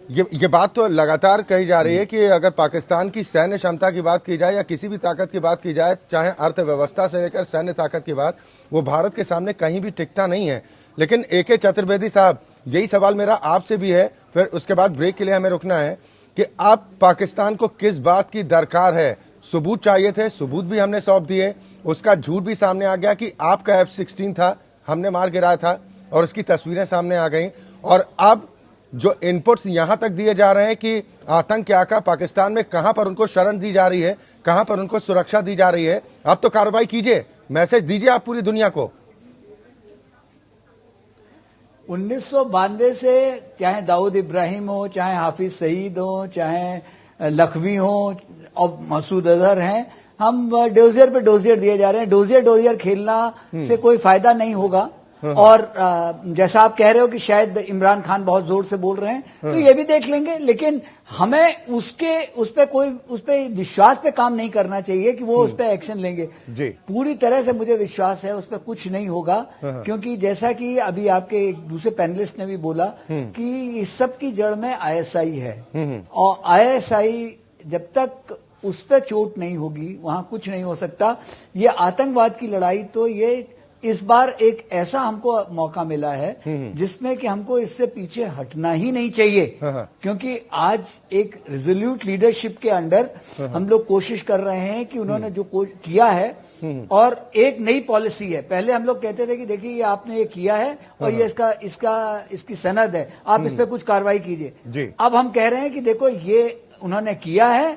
ये बात तो लगातार कही जा रही है कि अगर पाकिस्तान की सैन्य क्षमता की बात की जाए या किसी भी ताकत की बात की जाए, चाहे अर्थव्यवस्था से लेकर सैन्य ताकत की बात, वो भारत के सामने कहीं भी टिकता नहीं है। लेकिन AK चतुर्वेदी साहब, यही सवाल मेरा आपसे भी है, फिर उसके बाद ब्रेक के लिए हमें रुकना है, कि अब पाकिस्तान को किस बात की दरकार है? सबूत चाहिए थे, सबूत भी हमने सौंप दिए, उसका झूठ भी सामने आ गया कि आपका F-16 था, हमने मार गिराया था, और उसकी तस्वीरें सामने आ गई। और अब जो इनपुट्स यहां तक दिए जा रहे हैं कि आतंक क्या का पाकिस्तान में कहां पर उनको शरण दी जा रही है, कहां पर उनको सुरक्षा दी जा रही है, अब तो कार्रवाई कीजिए, मैसेज दीजिए आप पूरी दुनिया को। 1992 से चाहे दाऊद इब्राहिम हो, चाहे हाफिज सईद हो, चाहे लखवी हो और मसूद अजहर हैं, हम डोजियर पे डोजियर दिए जा रहे हैं। डोजियर खेलना से कोई फायदा नहीं होगा। और जैसा आप कह रहे हो कि शायद इमरान खान बहुत जोर से बोल रहे हैं, तो ये भी देख लेंगे, लेकिन हमें उस पे विश्वास पे काम नहीं करना चाहिए कि वो उस पे एक्शन लेंगे। जी। पूरी तरह से मुझे विश्वास है उस पे कुछ नहीं होगा, क्योंकि जैसा कि अभी आपके एक दूसरे पैनलिस्ट ने भी बोला कि इस सब की जड़ में ISI है, और ISI जब तक उस पर चोट नहीं होगी वहां कुछ नहीं हो सकता। ये आतंकवाद की लड़ाई, तो ये इस बार एक ऐसा हमको मौका मिला है जिसमें कि हमको इससे पीछे हटना ही नहीं चाहिए, क्योंकि आज एक रिजोल्यूट लीडरशिप के अंडर हम लोग कोशिश कर रहे हैं कि उन्होंने जो किया है, और एक नई पॉलिसी है। पहले हम लोग कहते थे कि देखिए ये आपने ये किया है और ये इसकी सनद है, आप इस पे कुछ कार्रवाई कीजिए। अब हम कह रहे हैं कि देखो ये उन्होंने किया है,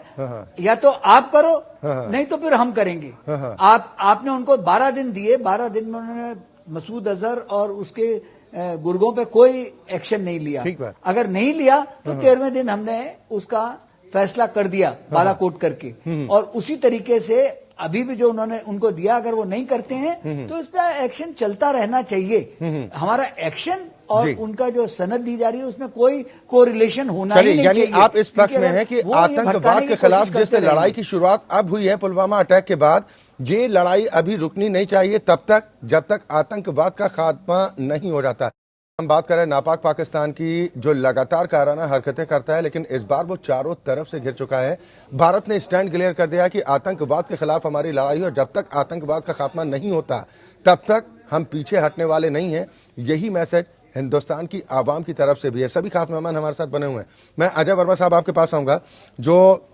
या तो आप करो, नहीं तो फिर हम करेंगे। आपने उनको 12 दिन दिए, 12 दिन में उन्होंने मसूद अजहर और उसके गुर्गों पे कोई एक्शन नहीं लिया। अगर नहीं लिया तो 13वें दिन हमने उसका फैसला कर दिया बालाकोट करके, और उसी तरीके से अभी भी जो उन्होंने उनको दिया, अगर वो नहीं करते हैं तो इस पर एक्शन चलता रहना चाहिए। हमारा एक्शन और उनका जो सनद दी जा रही है उसमें कोई कोरिलेशन होना ही नहीं चाहिए। आप इस पक्ष में हैं कि आतंकवाद के खिलाफ जिस लड़ाई की शुरुआत अब हुई है पुलवामा अटैक के बाद, ये लड़ाई अभी रुकनी नहीं चाहिए तब तक जब तक आतंकवाद का खात्मा नहीं हो जाता। हम बात करें नापाक पाकिस्तान की, जो लगातार कायराना हरकतें करता है, लेकिन इस बार वो चारों तरफ से घिर चुका है। भारत ने स्टैंड क्लियर कर दिया कि आतंकवाद के खिलाफ हमारी लड़ाई है, जब तक आतंकवाद का खात्मा नहीं होता तब तक हम पीछे हटने वाले नहीं हैं। यही मैसेज हिंदुस्तान की आवाम की तरफ से भी है। सभी खास मेहमान हमारे साथ बने हुए हैं। मैं अजय वर्मा साहब आपके पास आऊंगा। जो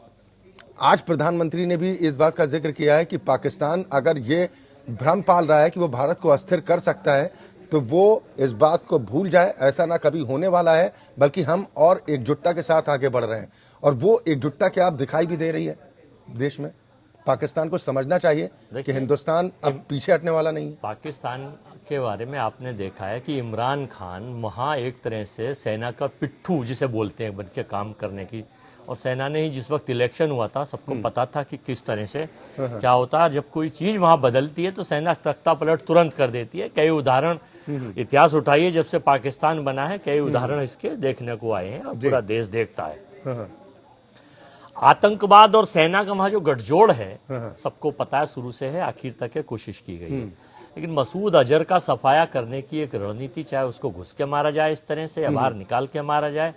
आज प्रधानमंत्री ने भी इस बात का जिक्र किया है कि पाकिस्तान अगर ये भ्रम पाल रहा है कि वो भारत को अस्थिर कर सकता है, तो वो इस बात को भूल जाए, ऐसा ना कभी होने वाला है, बल्कि हम और एकजुटता के साथ आगे बढ़ रहे हैं। और वो एकजुटता क्या आप दिखाई भी दे रही है देश में। पाकिस्तान को समझना चाहिए कि हिंदुस्तान अब पीछे हटने वाला नहीं है। पाकिस्तान के बारे में आपने देखा है कि इमरान खान वहाँ एक तरह से सेना का पिट्ठू जिसे बोलते हैं बन के काम करने की, और सेना ने ही जिस वक्त इलेक्शन हुआ था सबको पता था कि किस तरह से क्या होता है। जब कोई चीज़ वहाँ बदलती है तो सेना तख्ता पलट तुरंत कर देती है। कई उदाहरण इतिहास उठाइए, जब से पाकिस्तान बना है कई उदाहरण इसके देखने को आए हैं और पूरा देश देखता है। आतंकवाद और सेना का वहाँ जो गठजोड़ है सबको पता है, शुरू से है आखिर तक है, कोशिश की गई है। लेकिन मसूद अजहर का सफाया करने की एक रणनीति, चाहे उसको घुस के मारा जाए इस तरह से या बाहर निकाल के मारा जाए,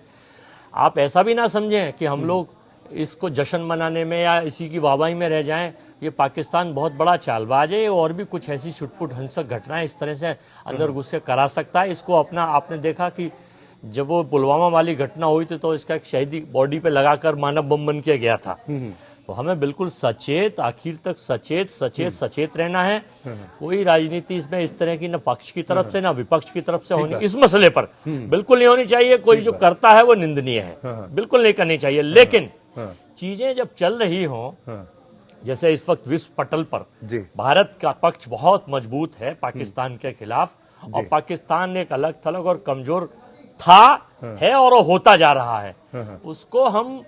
आप ऐसा भी ना समझें कि हम लोग इसको जश्न मनाने में या इसी की वाहवाही में रह जाएं। ये पाकिस्तान बहुत बड़ा चालबाज है और भी कुछ ऐसी छुटपुट हिंसक घटनाएं इस तरह से अंदर घुस के करा सकता है। इसको अपना आपने देखा कि जब वो पुलवामा वाली घटना हुई थी तो इसका एक शहीदी बॉडी पे लगाकर मानव बम बन के गया था। तो हमें बिल्कुल सचेत, आखिर तक सचेत रहना है। कोई राजनीति इसमें इस तरह की न पक्ष की तरफ से न विपक्ष की तरफ से होनी इस मसले पर बिल्कुल नहीं होनी चाहिए। कोई जो करता है वो निंदनीय है, बिल्कुल नहीं करनी चाहिए। लेकिन चीजें जब चल रही हों, जैसे इस वक्त विश्व पटल पर भारत का पक्ष बहुत मजबूत है पाकिस्तान के खिलाफ, और पाकिस्तान एक अलग थलग और कमजोर था, है और होता जा रहा है। उसको हम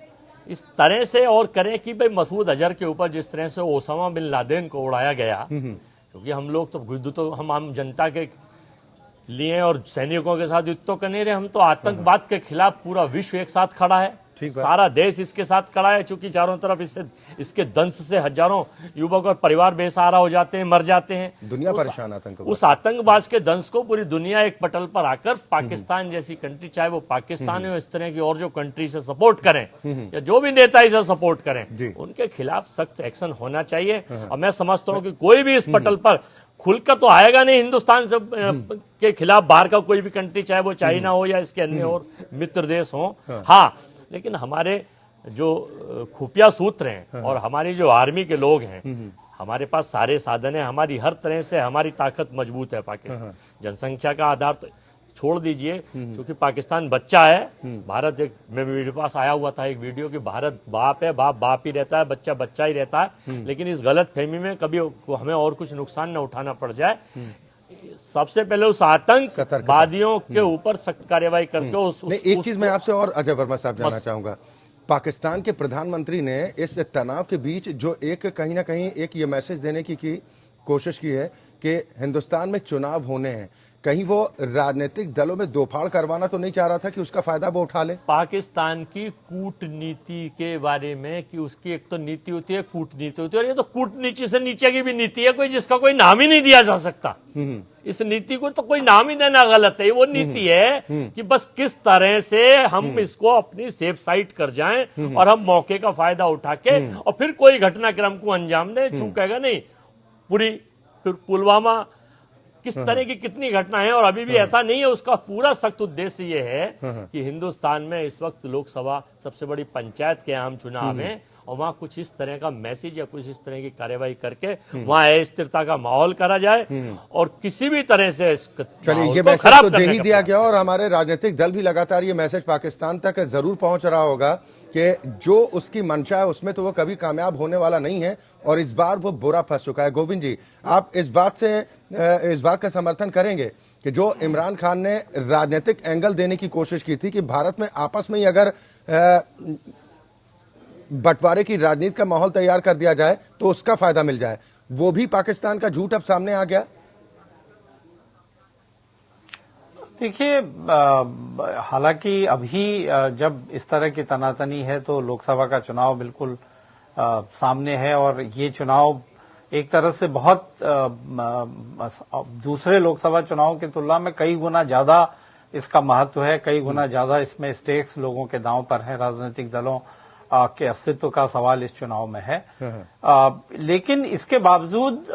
इस तरह से और करें कि भाई मसूद अजहर के ऊपर जिस तरह से ओसामा बिन लादेन को उड़ाया गया, क्योंकि हम लोग तो हम आम जनता के लिए हैं और सैनिकों के साथ युद्ध तो कर नहीं रहे, हम तो आतंकवाद के खिलाफ पूरा विश्व एक साथ खड़ा है, सारा देश इसके साथ खड़ा है, क्योंकि चारों तरफ इसके दंश से हजारों युवक और परिवार बेसहारा हो जाते हैं, मर जाते हैं। दुनिया परेशान आतंकवाद, उस आतंकवाद के दंश को पूरी दुनिया एक पटल पर आकर पाकिस्तान जैसी कंट्री, चाहे वो पाकिस्तान हो, इस तरह की और जो कंट्री से सपोर्ट करें या जो भी नेता इसे सपोर्ट करें, उनके खिलाफ सख्त एक्शन होना चाहिए। और मैं समझता हूँ कि कोई भी इस पटल पर खुलकर तो आएगा नहीं हिंदुस्तान से के खिलाफ बाहर का कोई भी कंट्री, चाहे वो चाइना हो या इसके अन्य और मित्र देश हो। हाँ, लेकिन हमारे जो खुफिया सूत्र हैं और हमारी जो आर्मी के लोग हैं, हमारे पास सारे साधन हैं, हमारी हर तरह से हमारी ताकत मजबूत है। पाकिस्तान जनसंख्या का आधार तो छोड़ दीजिए, क्योंकि पाकिस्तान बच्चा है, भारत एक, मेरे पास आया हुआ था एक वीडियो कि भारत बाप है, बाप ही रहता है, बच्चा बच्चा ही रहता है। लेकिन इस गलत फहमी में कभी हमें और कुछ नुकसान न उठाना पड़ जाए। सबसे पहले उस आतंकवादियों के ऊपर सख्त कार्रवाई करके एक चीज मैं आपसे और अजय वर्मा साहब जानना चाहूंगा। पाकिस्तान के प्रधानमंत्री ने इस तनाव के बीच जो एक कहीं ना कहीं एक ये मैसेज देने की कोशिश की है कि हिंदुस्तान में चुनाव होने हैं, कहीं वो राजनीतिक दलों में दोफाड़ करवाना तो नहीं चाह रहा था कि उसका फायदा वो उठा ले? पाकिस्तान की कूटनीति के बारे में कि उसकी एक तो नीति होती है, कूटनीति होती है, और ये तो कूटनीति से नीचे की भी नीति है, कोई जिसका कोई नाम ही नहीं दिया जा सकता। इस नीति को तो कोई नाम ही देना गलत है। वो नीति है कि बस किस तरह से हम इसको अपनी सेफ साइड कर जाएं और हम मौके का फायदा उठा के और फिर कोई घटनाक्रम को अंजाम दें। चूकेगा नहीं। पूरी पुलवामा किस तरह की कितनी घटना है और अभी भी ऐसा नहीं है। उसका पूरा सख्त उद्देश्य ये है कि हिंदुस्तान में इस वक्त लोकसभा सबसे बड़ी पंचायत के आम चुनाव है और वहां कुछ इस तरह का मैसेज या कुछ इस तरह की कार्रवाई करके वहां अस्थिरता का माहौल करा जाए और किसी भी तरह से चलिए ये मैसेज तो दे ही दिया गया और हमारे राजनीतिक दल भी लगातार ये मैसेज पाकिस्तान तक जरूर पहुंच रहा होगा कि जो उसकी मंशा है उसमें तो वो कभी कामयाब होने वाला नहीं है और इस बार वो बुरा फंस चुका है। गोविंद जी, आप इस बात का समर्थन करेंगे कि जो इमरान खान ने राजनीतिक एंगल देने की कोशिश की थी कि भारत में आपस में ही अगर बंटवारे की राजनीति का माहौल तैयार कर दिया जाए तो उसका फायदा मिल जाए, वो भी पाकिस्तान का झूठ अब सामने आ गया? देखिए, हालांकि अभी जब इस तरह की तनातनी है तो लोकसभा का चुनाव बिल्कुल सामने है और ये चुनाव एक तरह से बहुत दूसरे लोकसभा चुनाव की तुलना में कई गुना ज्यादा इसका महत्व है, कई गुना ज्यादा इसमें स्टेक्स लोगों के दांव पर है, राजनीतिक दलों के अस्तित्व का सवाल इस चुनाव में है। लेकिन इसके बावजूद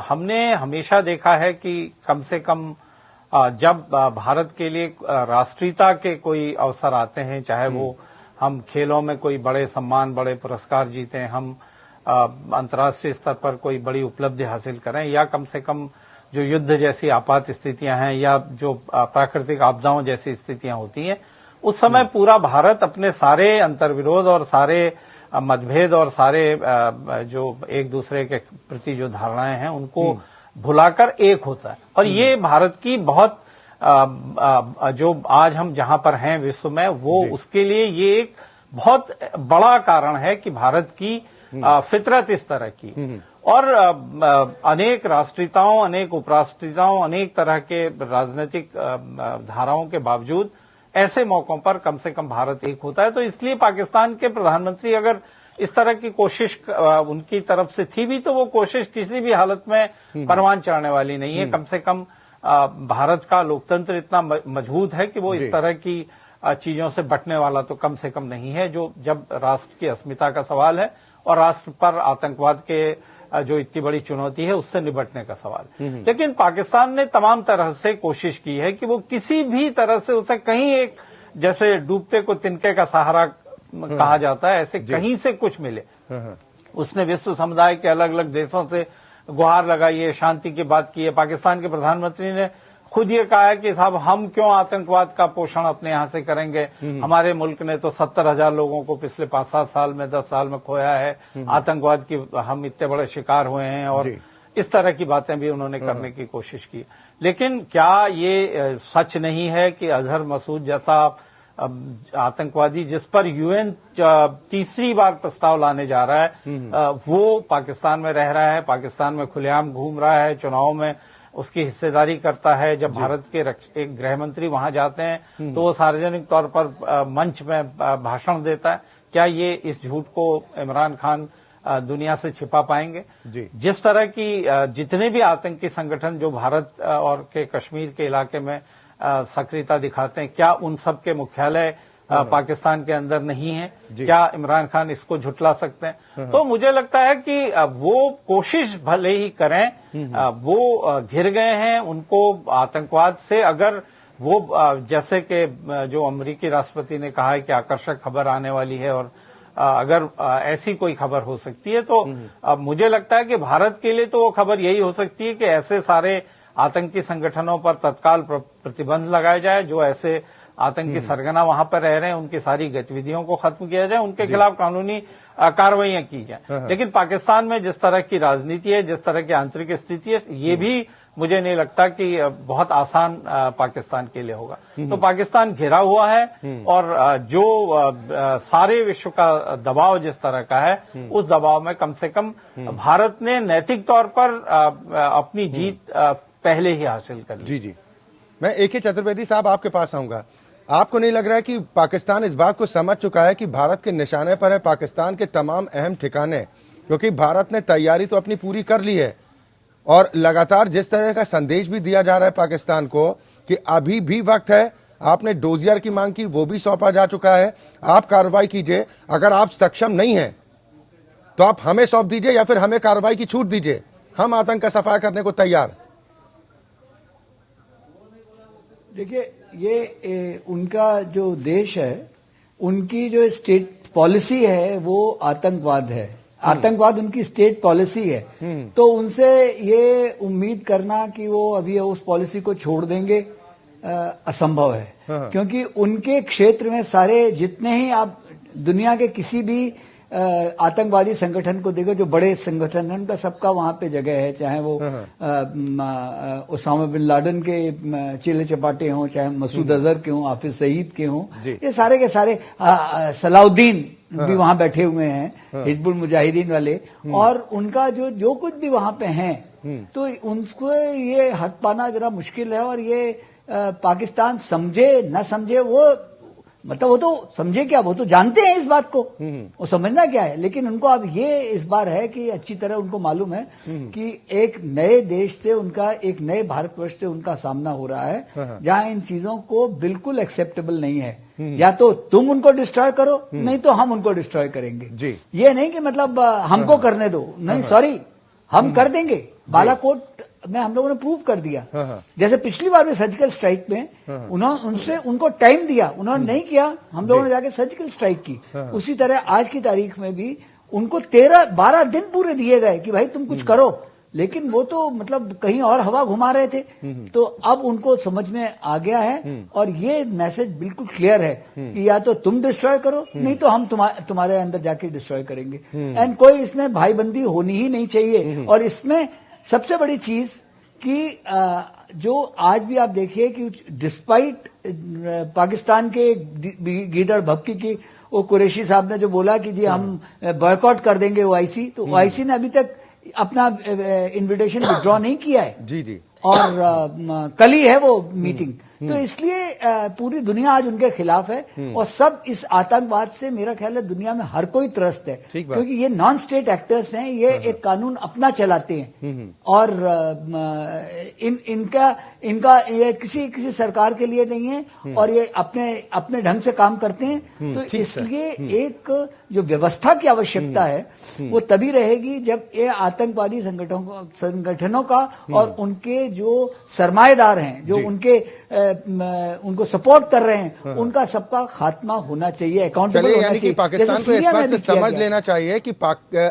हमने हमेशा देखा है कि कम से कम जब भारत के लिए राष्ट्रीयता के कोई अवसर आते हैं, चाहे वो हम खेलों में कोई बड़े सम्मान, बड़े पुरस्कार जीतें, हम अंतर्राष्ट्रीय स्तर पर कोई बड़ी उपलब्धि हासिल करें या कम से कम जो युद्ध जैसी आपात स्थितियां हैं या जो प्राकृतिक आपदाओं जैसी स्थितियां होती हैं, उस समय पूरा भारत अपने सारे अंतर्विरोध और सारे मतभेद और सारे जो एक दूसरे के प्रति जो धारणाएं हैं उनको भुलाकर एक होता है। और ये भारत की बहुत जो आज हम जहां पर हैं विश्व में, वो उसके लिए ये एक बहुत बड़ा कारण है कि भारत की फितरत इस तरह की और अनेक राष्ट्रीयताओं, अनेक उपराष्ट्रीयताओं, अनेक तरह के राजनीतिक धाराओं के बावजूद ऐसे मौकों पर कम से कम भारत एक होता है। तो इसलिए पाकिस्तान के प्रधानमंत्री अगर इस तरह की कोशिश उनकी तरफ से थी भी तो वो कोशिश किसी भी हालत में परवान चढ़ने वाली नहीं है। कम से कम भारत का लोकतंत्र इतना मजबूत है कि वो इस तरह की चीजों से बटने वाला तो कम से कम नहीं है, जो जब राष्ट्र की अस्मिता का सवाल है और राष्ट्र पर आतंकवाद के जो इतनी बड़ी चुनौती है उससे निपटने का सवाल। लेकिन पाकिस्तान ने तमाम तरह से कोशिश की है कि वो किसी भी तरह से उसे कहीं एक, जैसे डूबते को तिनके का सहारा कहा जाता है, ऐसे कहीं से कुछ मिले। उसने विश्व समुदाय के अलग अलग देशों से गुहार लगाई है, शांति की बात की है। पाकिस्तान के प्रधानमंत्री ने खुद ये कहा है कि साहब हम क्यों आतंकवाद का पोषण अपने यहां से करेंगे, हमारे मुल्क ने तो 70,000 लोगों को पिछले 5-7 साल में 10 साल में खोया है, आतंकवाद की हम इतने बड़े शिकार हुए हैं और इस तरह की बातें भी उन्होंने करने की कोशिश की। लेकिन क्या ये सच नहीं है कि अजहर मसूद जैसा आतंकवादी जिस पर यूएन तीसरी बार प्रस्ताव लाने जा रहा है, वो पाकिस्तान में रह रहा है, पाकिस्तान में खुलेआम घूम रहा है, चुनाव में उसकी हिस्सेदारी करता है। जब भारत के एक गृह मंत्री वहां जाते हैं तो वो सार्वजनिक तौर पर मंच में भाषण देता है। क्या ये इस झूठ को इमरान खान दुनिया से छिपा पाएंगे? जिस तरह की जितने भी आतंकी संगठन जो भारत और के कश्मीर के इलाके में सक्रियता दिखाते हैं, क्या उन सब के मुख्यालय पाकिस्तान के अंदर नहीं है? क्या इमरान खान इसको झुटला सकते हैं? तो मुझे लगता है कि वो कोशिश भले ही करें, वो घिर गए हैं। उनको आतंकवाद से अगर वो जैसे कि जो अमेरिकी राष्ट्रपति ने कहा है कि आकर्षक खबर आने वाली है और अगर ऐसी कोई खबर हो सकती है तो मुझे लगता है कि भारत के लिए तो वो खबर यही हो सकती है कि ऐसे सारे आतंकी संगठनों पर तत्काल प्रतिबंध लगाया जाए, जो ऐसे आतंकी सरगना वहां पर रह रहे हैं उनकी सारी गतिविधियों को खत्म किया जाए, उनके खिलाफ कानूनी कार्रवाइयां की जाए। लेकिन पाकिस्तान में जिस तरह की राजनीति है, जिस तरह की आंतरिक स्थिति है, ये भी मुझे नहीं लगता कि बहुत आसान पाकिस्तान के लिए होगा। तो पाकिस्तान घिरा हुआ है और जो सारे विश्व का दबाव जिस तरह का है, उस दबाव में कम से कम भारत ने नैतिक तौर पर अपनी जीत पहले ही हासिल कर ली। जी। मैं AK चतुर्वेदी साहब आपके पास आऊंगा। आपको नहीं लग रहा है कि पाकिस्तान इस बात को समझ चुका है कि भारत के निशाने पर है पाकिस्तान के तमाम अहम ठिकाने, क्योंकि भारत ने तैयारी तो अपनी पूरी कर ली है और लगातार जिस तरह का संदेश भी दिया जा रहा है पाकिस्तान को कि अभी भी वक्त है, आपने डोजियर की मांग की, वो भी सौंपा जा चुका है, आप कार्रवाई कीजिए। अगर आप सक्षम नहीं हैं तो आप हमें सौंप दीजिए या फिर हमें कार्रवाई की छूट दीजिए, हम आतंक का सफाया करने को तैयार। देखिए, ये उनका जो देश है, उनकी जो स्टेट पॉलिसी है वो आतंकवाद है। आतंकवाद उनकी स्टेट पॉलिसी है। तो उनसे ये उम्मीद करना कि वो अभी उस पॉलिसी को छोड़ देंगे असंभव है। क्योंकि उनके क्षेत्र में सारे जितने ही आप दुनिया के किसी भी आतंकवादी संगठन को देखो, जो बड़े संगठन हैं, उनका सबका वहां पे जगह है, चाहे वो ओसामा बिन लादेन के चेले चपाटे हों, चाहे मसूद अजहर के हों, हाफिज सईद के हों, ये सारे के सारे सलाउद्दीन भी वहां बैठे हुए हैं, हिजबुल मुजाहिदीन वाले, और उनका जो कुछ भी वहां पे हैं, तो उनको ये हट पाना जरा मुश्किल है। और ये पाकिस्तान समझे न समझे, वो मतलब वो तो समझे क्या, वो तो जानते हैं इस बात को, वो समझना क्या है। लेकिन उनको अब ये इस बार है कि अच्छी तरह उनको मालूम है कि एक नए देश से उनका, एक नए भारतवर्ष से उनका सामना हो रहा है, जहां इन चीजों को बिल्कुल एक्सेप्टेबल नहीं है। या तो तुम उनको डिस्ट्रॉय करो, नहीं तो हम उनको डिस्ट्रॉय करेंगे। ये नहीं कि मतलब हमको करने दो, नहीं, सॉरी, हम कर देंगे। बालाकोट में हम लोगों ने प्रूव कर दिया। जैसे पिछली बार भी सर्जिकल स्ट्राइक में उनको टाइम दिया, उन्होंने नहीं किया, हम लोगों ने जाके सर्जिकल स्ट्राइक की। उसी तरह आज की तारीख में भी उनको 12 दिन पूरे दिए गए कि भाई तुम कुछ करो, लेकिन वो तो मतलब कहीं और हवा घुमा रहे थे। तो अब उनको समझ में आ गया है और ये मैसेज बिल्कुल क्लियर है कि या तो तुम डिस्ट्रॉय करो, नहीं तो हम तुम्हारे अंदर जाके डिस्ट्रॉय करेंगे। एंड कोई इसमें भाईबंदी होनी ही नहीं चाहिए। और इसमें सबसे बड़ी चीज कि जो आज भी आप देखिए कि डिस्पाइट पाकिस्तान के गीदड़ भपकी की, वो कुरैशी साहब ने जो बोला कि जी हम बॉयकॉट कर देंगे OIC, तो OIC ने अभी तक अपना इनविटेशन विड्रॉ नहीं किया है। जी। और कल ही है वो मीटिंग। तो इसलिए पूरी दुनिया आज उनके खिलाफ है और सब इस आतंकवाद से मेरा ख्याल है दुनिया में हर कोई त्रस्त है, क्योंकि ये नॉन स्टेट एक्टर्स हैं, ये एक कानून अपना चलाते हैं और इनका ये किसी सरकार के लिए नहीं है और ये अपने ढंग से काम करते हैं। तो इसलिए एक जो व्यवस्था की आवश्यकता है वो तभी रहेगी जब ये आतंकवादी संगठनों का और उनके जो सरमाएदार हैं, जो उनको सपोर्ट कर रहे हैं, उनका सबका खात्मा होना चाहिए, अकाउंटेबल होना चाहिए। पाकिस्तान को इस बात से समझ लेना चाहिए कि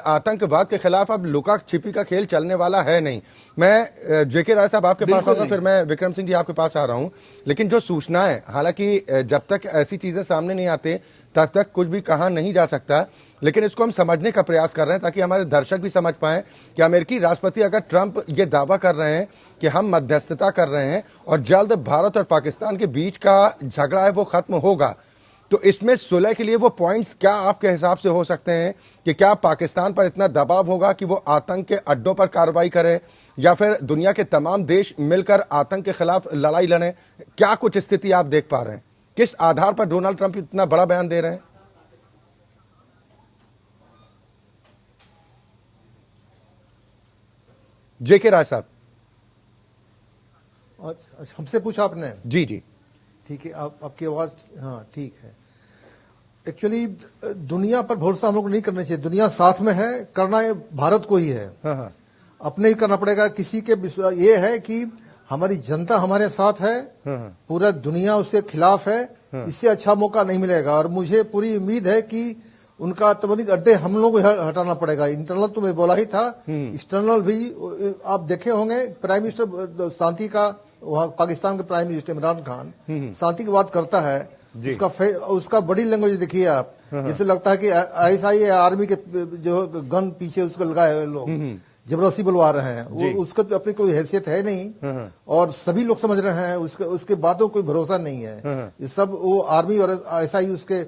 आतंकवाद के खिलाफ अब लुका छिपी का खेल चलने वाला है नहीं। मैं JK राय साहब आपके पास आऊंगा, फिर मैं विक्रम सिंह जी आपके पास आ रहा हूं। लेकिन जो सूचनाएं, हालांकि जब तक ऐसी चीजें सामने नहीं आते तब तक कुछ भी कहा नहीं जा सकता, लेकिन इसको हम समझने का प्रयास कर रहे हैं ताकि हमारे दर्शक भी समझ पाएं कि अमेरिकी राष्ट्रपति अगर ट्रंप ये दावा कर रहे हैं कि हम मध्यस्थता कर रहे हैं और जल्द भारत और पाकिस्तान के बीच का झगड़ा है वो खत्म होगा, तो इसमें सुलह के लिए वो पॉइंट्स क्या आपके हिसाब से हो सकते हैं कि क्या पाकिस्तान पर इतना दबाव होगा कि वो आतंक के अड्डों पर कार्रवाई करे, या फिर दुनिया के तमाम देश मिलकर आतंक के खिलाफ लड़ाई लड़ें? क्या कुछ स्थिति आप देख पा रहे हैं? किस आधार पर डोनाल्ड ट्रंप इतना बड़ा बयान दे रहे हैं? जेके राय साहब। हमसे पूछा आपने? जी जी ठीक है, आपकी आवाज, हाँ ठीक है। एक्चुअली दुनिया पर भरोसा हम लोग नहीं करना चाहिए। दुनिया साथ में है, करना ये भारत को ही है। हाँ। अपने ही करना पड़ेगा। किसी के ये है कि हमारी जनता हमारे साथ है, पूरा दुनिया उसके खिलाफ है, इससे अच्छा मौका नहीं मिलेगा। और मुझे पूरी उम्मीद है कि उनका आतंकवादी अड्डे हम लोगों को हटाना पड़ेगा। इंटरनल तो मैं बोला ही था, एक्सटर्नल भी आप देखे होंगे। प्राइम मिनिस्टर शांति का, वहाँ पाकिस्तान के प्राइम मिनिस्टर इमरान खान शांति की बात करता है, उसका बॉडी लैंग्वेज देखिए आप, जैसे लगता है कि ऐसा ही आर्मी के जो गन पीछे उसको लगाए हुए लोग जबरदस्ती बुलवा रहे हैं। वो उसका तो अपनी कोई हैसियत है नहीं, और सभी लोग समझ रहे हैं उसके बातों कोई भरोसा नहीं है। ये सब वो आर्मी और ऐसा ही उसके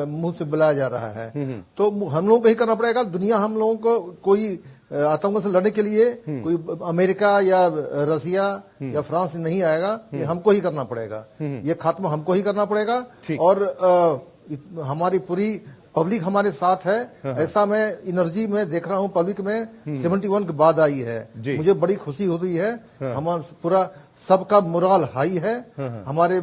मुंह से बुलाया जा रहा है। तो हम लोगों को ही करना पड़ेगा। दुनिया हम लोगों को कोई आतंक से लड़ने के लिए कोई अमेरिका या रसिया या फ्रांस नहीं आएगा, ये हमको ही करना पड़ेगा। ये खात्मा हमको ही करना पड़ेगा। और हमारी पूरी पब्लिक हमारे साथ है। ऐसा मैं एनर्जी में देख रहा हूँ पब्लिक में 71 के बाद आई है। मुझे बड़ी खुशी हो रही है। हमारा पूरा सबका मोराल हाई है, हमारे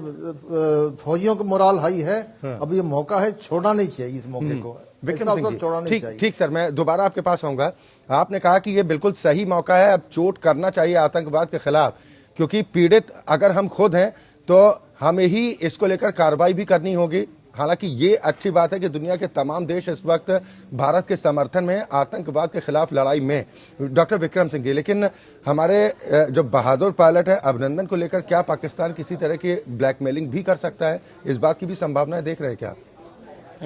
फौजियों का मोराल हाई है। अब ये मौका है, छोड़ना नहीं चाहिए इस मौके को। ठीक सर, मैं दोबारा आपके पास आऊंगा। आपने कहा कि ये बिल्कुल सही मौका है, अब चोट करना चाहिए आतंकवाद के खिलाफ, क्योंकि पीड़ित अगर हम खुद हैं तो हमें ही इसको लेकर कार्रवाई भी करनी होगी। हालांकि ये अच्छी बात है कि दुनिया के तमाम देश इस वक्त भारत के समर्थन में आतंकवाद के खिलाफ लड़ाई में। डॉक्टर विक्रम सिंह जी, लेकिन हमारे जो बहादुर पायलट है अभिनंदन को लेकर क्या पाकिस्तान किसी तरह की ब्लैकमेलिंग भी कर सकता है? इस बात की भी संभावनाएं देख रहे हैं क्या?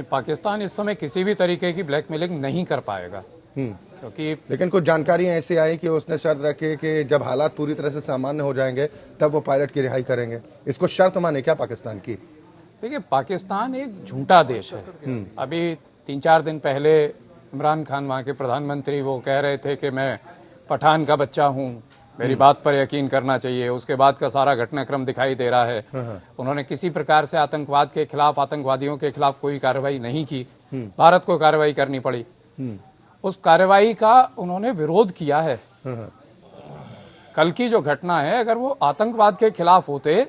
पाकिस्तान इस समय किसी भी तरीके की ब्लैकमेलिंग नहीं कर पाएगा, क्योंकि लेकिन कुछ जानकारियां ऐसी आई कि उसने शर्त रखी कि जब हालात पूरी तरह से सामान्य हो जाएंगे तब वो पायलट की रिहाई करेंगे। इसको शर्त माने क्या पाकिस्तान की? देखिए, पाकिस्तान एक झूठा देश है। अभी 3-4 दिन पहले इमरान खान वहाँ के प्रधानमंत्री वो कह रहे थे कि मैं पठान का बच्चा हूँ, मेरी बात पर यकीन करना चाहिए। उसके बाद का सारा घटनाक्रम दिखाई दे रहा है। उन्होंने किसी प्रकार से आतंकवाद के खिलाफ, आतंकवादियों के खिलाफ कोई कार्रवाई नहीं की। भारत को कार्रवाई करनी पड़ी। उस कार्रवाई का उन्होंने विरोध किया है। कल की जो घटना है, अगर वो आतंकवाद के खिलाफ होते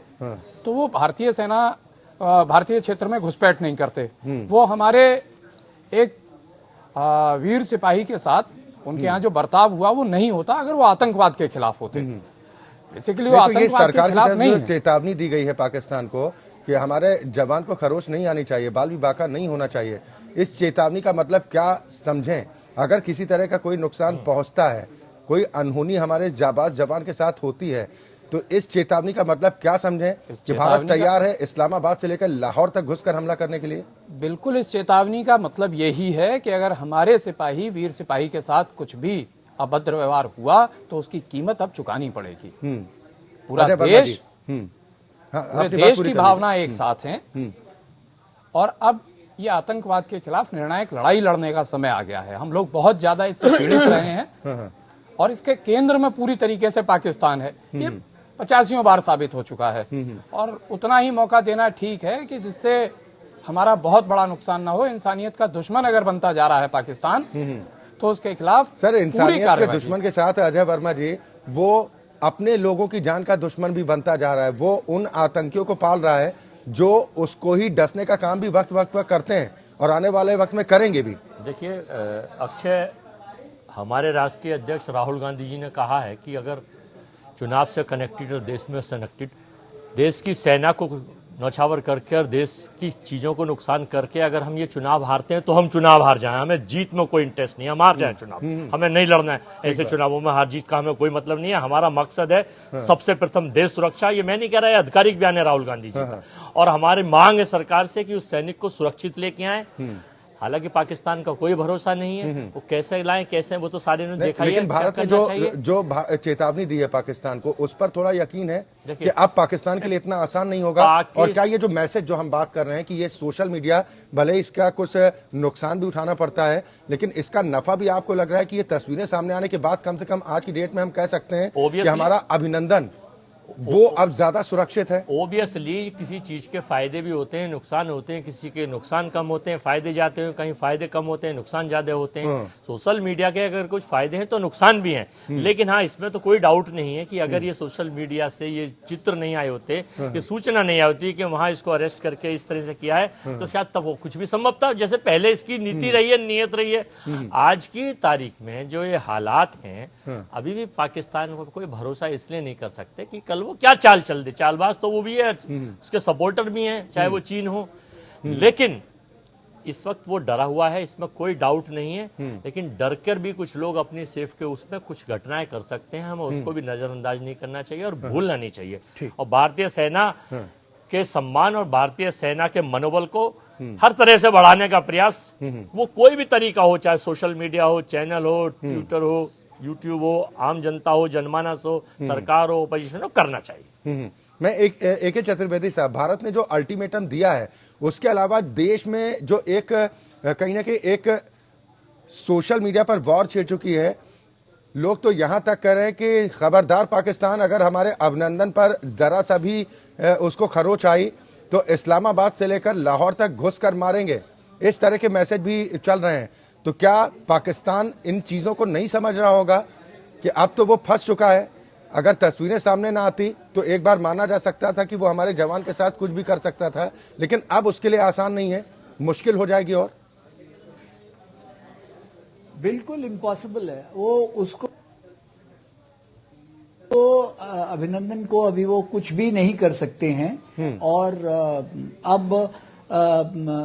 तो वो भारतीय सेना भारतीय क्षेत्र में घुसपैठ नहीं करते। वो हमारे एक वीर सिपाही के साथ उनके यहाँ जो बर्ताव हुआ वो नहीं होता अगर वो आतंकवाद के खिलाफ होते। बेसिकली वो आतंकवाद के खिलाफ नहीं है। चेतावनी दी गई है पाकिस्तान को कि हमारे जवान को खरोच नहीं आनी चाहिए, बाल भी बाका नहीं होना चाहिए। इस चेतावनी का मतलब क्या समझें? अगर किसी तरह का कोई नुकसान पहुंचता है, कोई अनहोनी हमारे जाबाज जवान के साथ होती है, तो इस चेतावनी का मतलब क्या समझें कि भारत तैयार है इस्लामाबाद से लेकर लाहौर तक घुसकर हमला करने के लिए? बिल्कुल, इस चेतावनी का मतलब यही है कि अगर हमारे सिपाही, वीर सिपाही के साथ कुछ भी अभद्र व्यवहार हुआ तो उसकी कीमत अब चुकानी पड़ेगी। पूरा देश, पूरे देश की भावना एक साथ है। और अब ये आतंकवाद के खिलाफ निर्णायक लड़ाई लड़ने का समय आ गया है। हम लोग बहुत ज्यादा इससे पीड़ित रहे हैं और इसके केंद्र में पूरी तरीके से पाकिस्तान है। ये 85 बार साबित हो चुका है। और उतना ही मौका देना ठीक है कि जिससे हमारा बहुत बड़ा नुकसान ना हो। इंसानियत का दुश्मन अगर बनता जा रहा है पाकिस्तान, तो उसके खिलाफ सर, इंसानियत के दुश्मन के साथ अजय वर्मा जी, वो अपने लोगों की जान का दुश्मन भी बनता जा रहा है। वो उन आतंकियों को पाल रहा है जो उसको ही डसने का काम भी वक्त वक्त पर करते हैं और आने वाले वक्त में करेंगे भी। देखिए अक्षय, हमारे राष्ट्रीय अध्यक्ष राहुल गांधी जी ने कहा है कि अगर चुनाव से कनेक्टेड और देश में कनेक्टेड, देश की सेना को नौछावर करके और देश की चीज़ों को नुकसान करके अगर हम ये चुनाव हारते हैं तो हम चुनाव हार जाएं। हमें जीत में कोई इंटरेस्ट नहीं है, हम हार जाएं चुनाव। हमें नहीं लड़ना है ऐसे चुनावों में। हार जीत का हमें कोई मतलब नहीं है। हमारा मकसद है सबसे प्रथम देश सुरक्षा। ये मैं नहीं कह रहा है, आधिकारिक बयान है राहुल गांधी जी का। और हमारी मांग है सरकार से कि उस सैनिक को सुरक्षित लेके आए। हालांकि पाकिस्तान का कोई भरोसा नहीं है, वो कैसे लाएं कैसे, वो तो सारे ने देखा ही है। लेकिन भारत ने जो चेतावनी दी है पाकिस्तान को, उस पर थोड़ा यकीन है कि अब पाकिस्तान के लिए इतना आसान नहीं होगा। और क्या ये जो मैसेज जो हम बात कर रहे हैं कि ये सोशल मीडिया, भले इसका कुछ नुकसान भी उठाना पड़ता है, लेकिन इसका नफा भी आपको लग रहा है कि ये तस्वीरें सामने आने के बाद कम से कम आज की डेट में हम कह सकते हैं कि हमारा अभिनंदन वो अब ज्यादा सुरक्षित है? ओबियसली किसी चीज के फायदे भी होते हैं, नुकसान होते हैं, किसी के नुकसान कम होते हैं, फायदे जाते हैं, कहीं फायदे कम होते हैं, नुकसान ज्यादा होते हैं। सोशल मीडिया के अगर कुछ फायदे हैं तो नुकसान भी हैं, लेकिन हाँ, इसमें तो कोई डाउट नहीं है कि अगर ये सोशल मीडिया से ये चित्र नहीं आए होते, ये सूचना नहीं आई होती कि वहां इसको अरेस्ट करके इस तरह से किया है, तो शायद तब वो कुछ भी संभव था, जैसे पहले इसकी नीति रही है, नियत रही है। आज की तारीख में जो ये हालात हैं, अभी भी पाकिस्तान को कोई भरोसा इसलिए नहीं कर सकते कि कल वो क्या चाल चल दे। चालबाज तो वो भी है, उसके सपोर्टर भी हैं, चाहे वो चीन हो, लेकिन इस वक्त वो डरा हुआ है, इसमें कोई डाउट नहीं है। लेकिन डर कर भी कुछ लोग अपनी सेफ के उसमें कुछ घटनाएं कर सकते हैं, हमें उसको भी नजरअंदाज नहीं करना चाहिए और भूलना नहीं चाहिए। और भारतीय सेना के सम्मान और भारतीय सेना के मनोबल को हर तरह से बढ़ाने का प्रयास, वो कोई भी तरीका हो, चाहे सोशल मीडिया हो, चैनल हो, ट्विटर हो, यूट्यूब हो, आम जनता हो, जनमानस हो, सरकार हो, अपोजिशन हो, करना चाहिए। मैं एक चतुर्वेदी साहब, भारत ने जो अल्टीमेटम दिया है, उसके अलावा देश में जो एक कहीं ना कहीं एक सोशल मीडिया पर वॉर छिड़ चुकी है, लोग तो यहां तक कह रहे हैं कि खबरदार पाकिस्तान, अगर हमारे अभिनंदन पर जरा सा भी उसको खरोच आई तो इस्लामाबाद से लेकर लाहौर तक घुस कर मारेंगे। इस तरह के मैसेज भी चल रहे हैं। तो क्या पाकिस्तान इन चीज़ों को नहीं समझ रहा होगा कि अब तो वो फंस चुका है? अगर तस्वीरें सामने ना आती तो एक बार माना जा सकता था कि वो हमारे जवान के साथ कुछ भी कर सकता था, लेकिन अब उसके लिए आसान नहीं है, मुश्किल हो जाएगी और बिल्कुल इम्पॉसिबल है। वो उसको तो अभिनंदन को अभी वो कुछ भी नहीं कर सकते हैं। और अब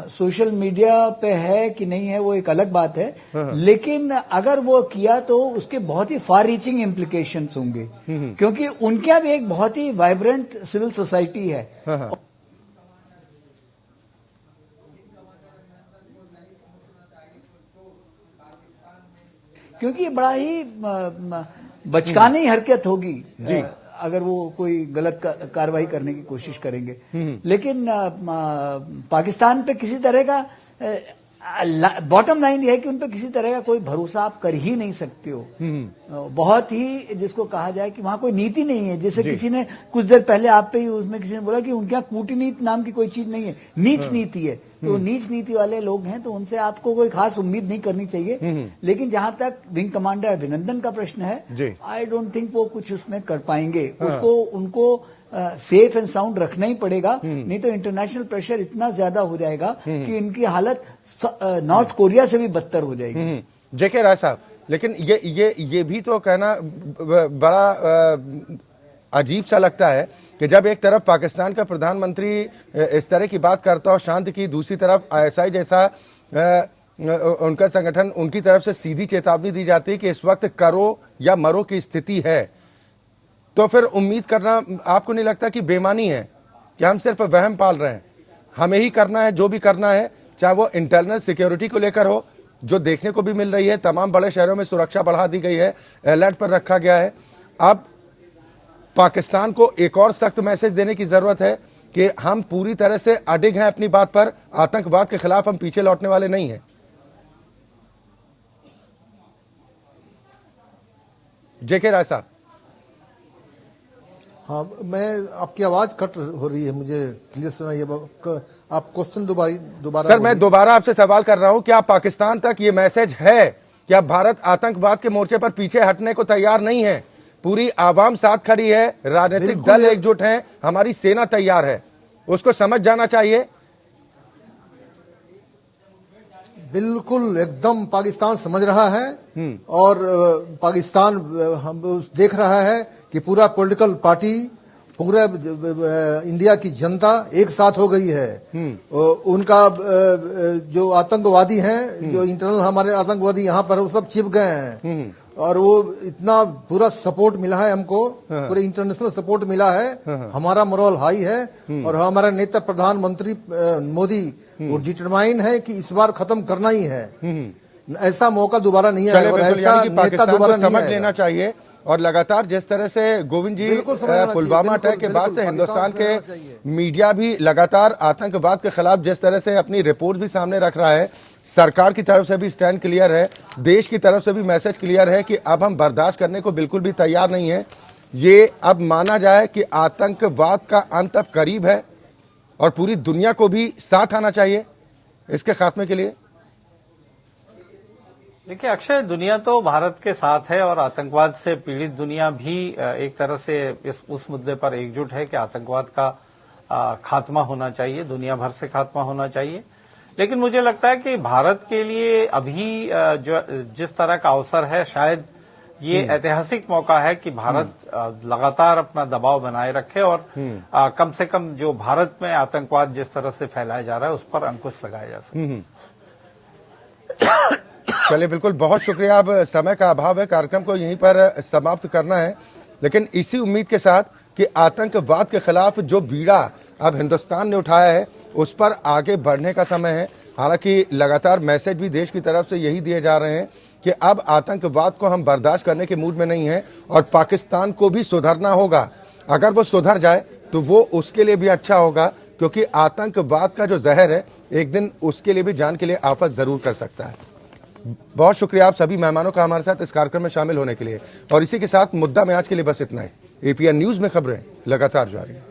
सोशल मीडिया पे है कि नहीं है वो एक अलग बात है, लेकिन अगर वो किया तो उसके बहुत ही फार रीचिंग इम्प्लीकेशंस होंगे, क्योंकि उनके यहाँ भी एक बहुत ही वाइब्रेंट सिविल सोसाइटी है। क्योंकि ये बड़ा ही बचकानी हरकत होगी अगर वो कोई गलत कार्रवाई करने की कोशिश करेंगे। लेकिन पाकिस्तान पे किसी तरह का बॉटम लाइन ये है कि उन पे किसी तरह का कोई भरोसा आप कर ही नहीं सकते हो। बहुत ही जिसको कहा जाए कि वहां कोई नीति नहीं है। जैसे किसी ने कुछ देर पहले आप पे ही उसमें किसी ने बोला कि उनके यहाँ कूटनीति नाम की कोई चीज नहीं है, नीच नीति है। तो नीच नीति वाले लोग हैं, तो उनसे आपको कोई खास उम्मीद नहीं करनी चाहिए। लेकिन जहां तक विंग कमांडर अभिनंदन का प्रश्न है, आई डोंट थिंक वो कुछ उसमें कर पाएंगे। उसको उनको सेफ एंड साउंड रखना ही पड़ेगा, नहीं तो इंटरनेशनल प्रेशर इतना ज्यादा हो जाएगा कि इनकी हालत नॉर्थ कोरिया से भी बदतर हो जाएगी। जेके राय साहब, लेकिन ये भी तो कहना बड़ा अजीब सा लगता है कि जब एक तरफ पाकिस्तान का प्रधानमंत्री इस तरह की बात करता हो शांति की, दूसरी तरफ ISI जैसा उनका संगठन, उनकी तरफ से सीधी चेतावनी दी जाती है कि इस वक्त करो या मरो की स्थिति है। तो फिर उम्मीद करना आपको नहीं लगता कि बेमानी है कि हम सिर्फ वहम पाल रहे हैं? हमें ही करना है जो भी करना है, चाहे वो इंटरनल सिक्योरिटी को लेकर हो, जो देखने को भी मिल रही है। तमाम बड़े शहरों में सुरक्षा बढ़ा दी गई है, अलर्ट पर रखा गया है। अब पाकिस्तान को एक और सख्त मैसेज देने की जरूरत है कि हम पूरी तरह से अडिग हैं अपनी बात पर, आतंकवाद के खिलाफ हम पीछे लौटने वाले नहीं हैं। जेके राय साहब। हाँ, मैं आपकी आवाज कट हो रही है, मुझे क्लियर सुनाइए। आप क्वेश्चन दोबारा सर, मैं दोबारा आपसे सवाल कर रहा हूं, क्या पाकिस्तान तक ये मैसेज है कि अब भारत आतंकवाद के मोर्चे पर पीछे हटने को तैयार नहीं है? पूरी आवाम साथ खड़ी है, राजनीतिक दल एकजुट हैं, हमारी सेना तैयार है, उसको समझ जाना चाहिए। बिल्कुल एकदम पाकिस्तान समझ रहा है और पाकिस्तान हम देख रहा है कि पूरा पॉलिटिकल पार्टी, पूरे इंडिया की जनता एक साथ हो गई है। उनका जो आतंकवादी हैं, जो इंटरनल हमारे आतंकवादी यहाँ पर, वो सब छिप गए हैं और वो इतना पूरा सपोर्ट मिला है हमको, पूरे इंटरनेशनल सपोर्ट मिला है, हमारा मोरल हाई है और हमारा नेता प्रधानमंत्री मोदी वो डिटरमाइन है कि इस बार खत्म करना ही है। ऐसा मौका दोबारा नहीं आएगा और ऐसा नेता दोबारा नहीं समझ लेना चाहिए। और लगातार जिस तरह से गोविंद जी पुलवामा अटैक के बाद से हिंदुस्तान के मीडिया भी लगातार आतंकवाद के खिलाफ जिस तरह से अपनी रिपोर्ट भी सामने रख रहा है, सरकार की तरफ से भी स्टैंड क्लियर है, देश की तरफ से भी मैसेज क्लियर है कि अब हम बर्दाश्त करने को बिल्कुल भी तैयार नहीं है। ये अब माना जाए कि आतंकवाद का अंत अब करीब है और पूरी दुनिया को भी साथ आना चाहिए इसके खात्मे के लिए। देखिए अक्षय, दुनिया तो भारत के साथ है और आतंकवाद से पीड़ित दुनिया भी एक तरह से उस मुद्दे पर एकजुट है कि आतंकवाद का खात्मा होना चाहिए, दुनिया भर से खात्मा होना चाहिए। लेकिन मुझे लगता है कि भारत के लिए अभी जो जिस तरह का अवसर है, शायद ये ऐतिहासिक मौका है कि भारत लगातार अपना दबाव बनाए रखे और कम से कम जो भारत में आतंकवाद जिस तरह से फैलाया जा रहा है उस पर अंकुश लगाया जा सके। चलिए, बिल्कुल, बहुत शुक्रिया। अब समय का अभाव है, कार्यक्रम को यहीं पर समाप्त करना है, लेकिन इसी उम्मीद के साथ कि आतंकवाद के खिलाफ जो बीड़ा अब हिंदुस्तान ने उठाया है उस पर आगे बढ़ने का समय है। हालांकि लगातार मैसेज भी देश की तरफ से यही दिए जा रहे हैं कि अब आतंकवाद को हम बर्दाश्त करने के मूड में नहीं हैं और पाकिस्तान को भी सुधरना होगा। अगर वो सुधर जाए तो वो उसके लिए भी अच्छा होगा, क्योंकि आतंकवाद का जो जहर है एक दिन उसके लिए भी जान के लिए आफत जरूर कर सकता है। बहुत शुक्रिया आप सभी मेहमानों का हमारे साथ इस कार्यक्रम में शामिल होने के लिए। और इसी के साथ मुद्दा में आज के लिए बस इतना ही। एपीएन न्यूज में खबरें लगातार जारी हैं।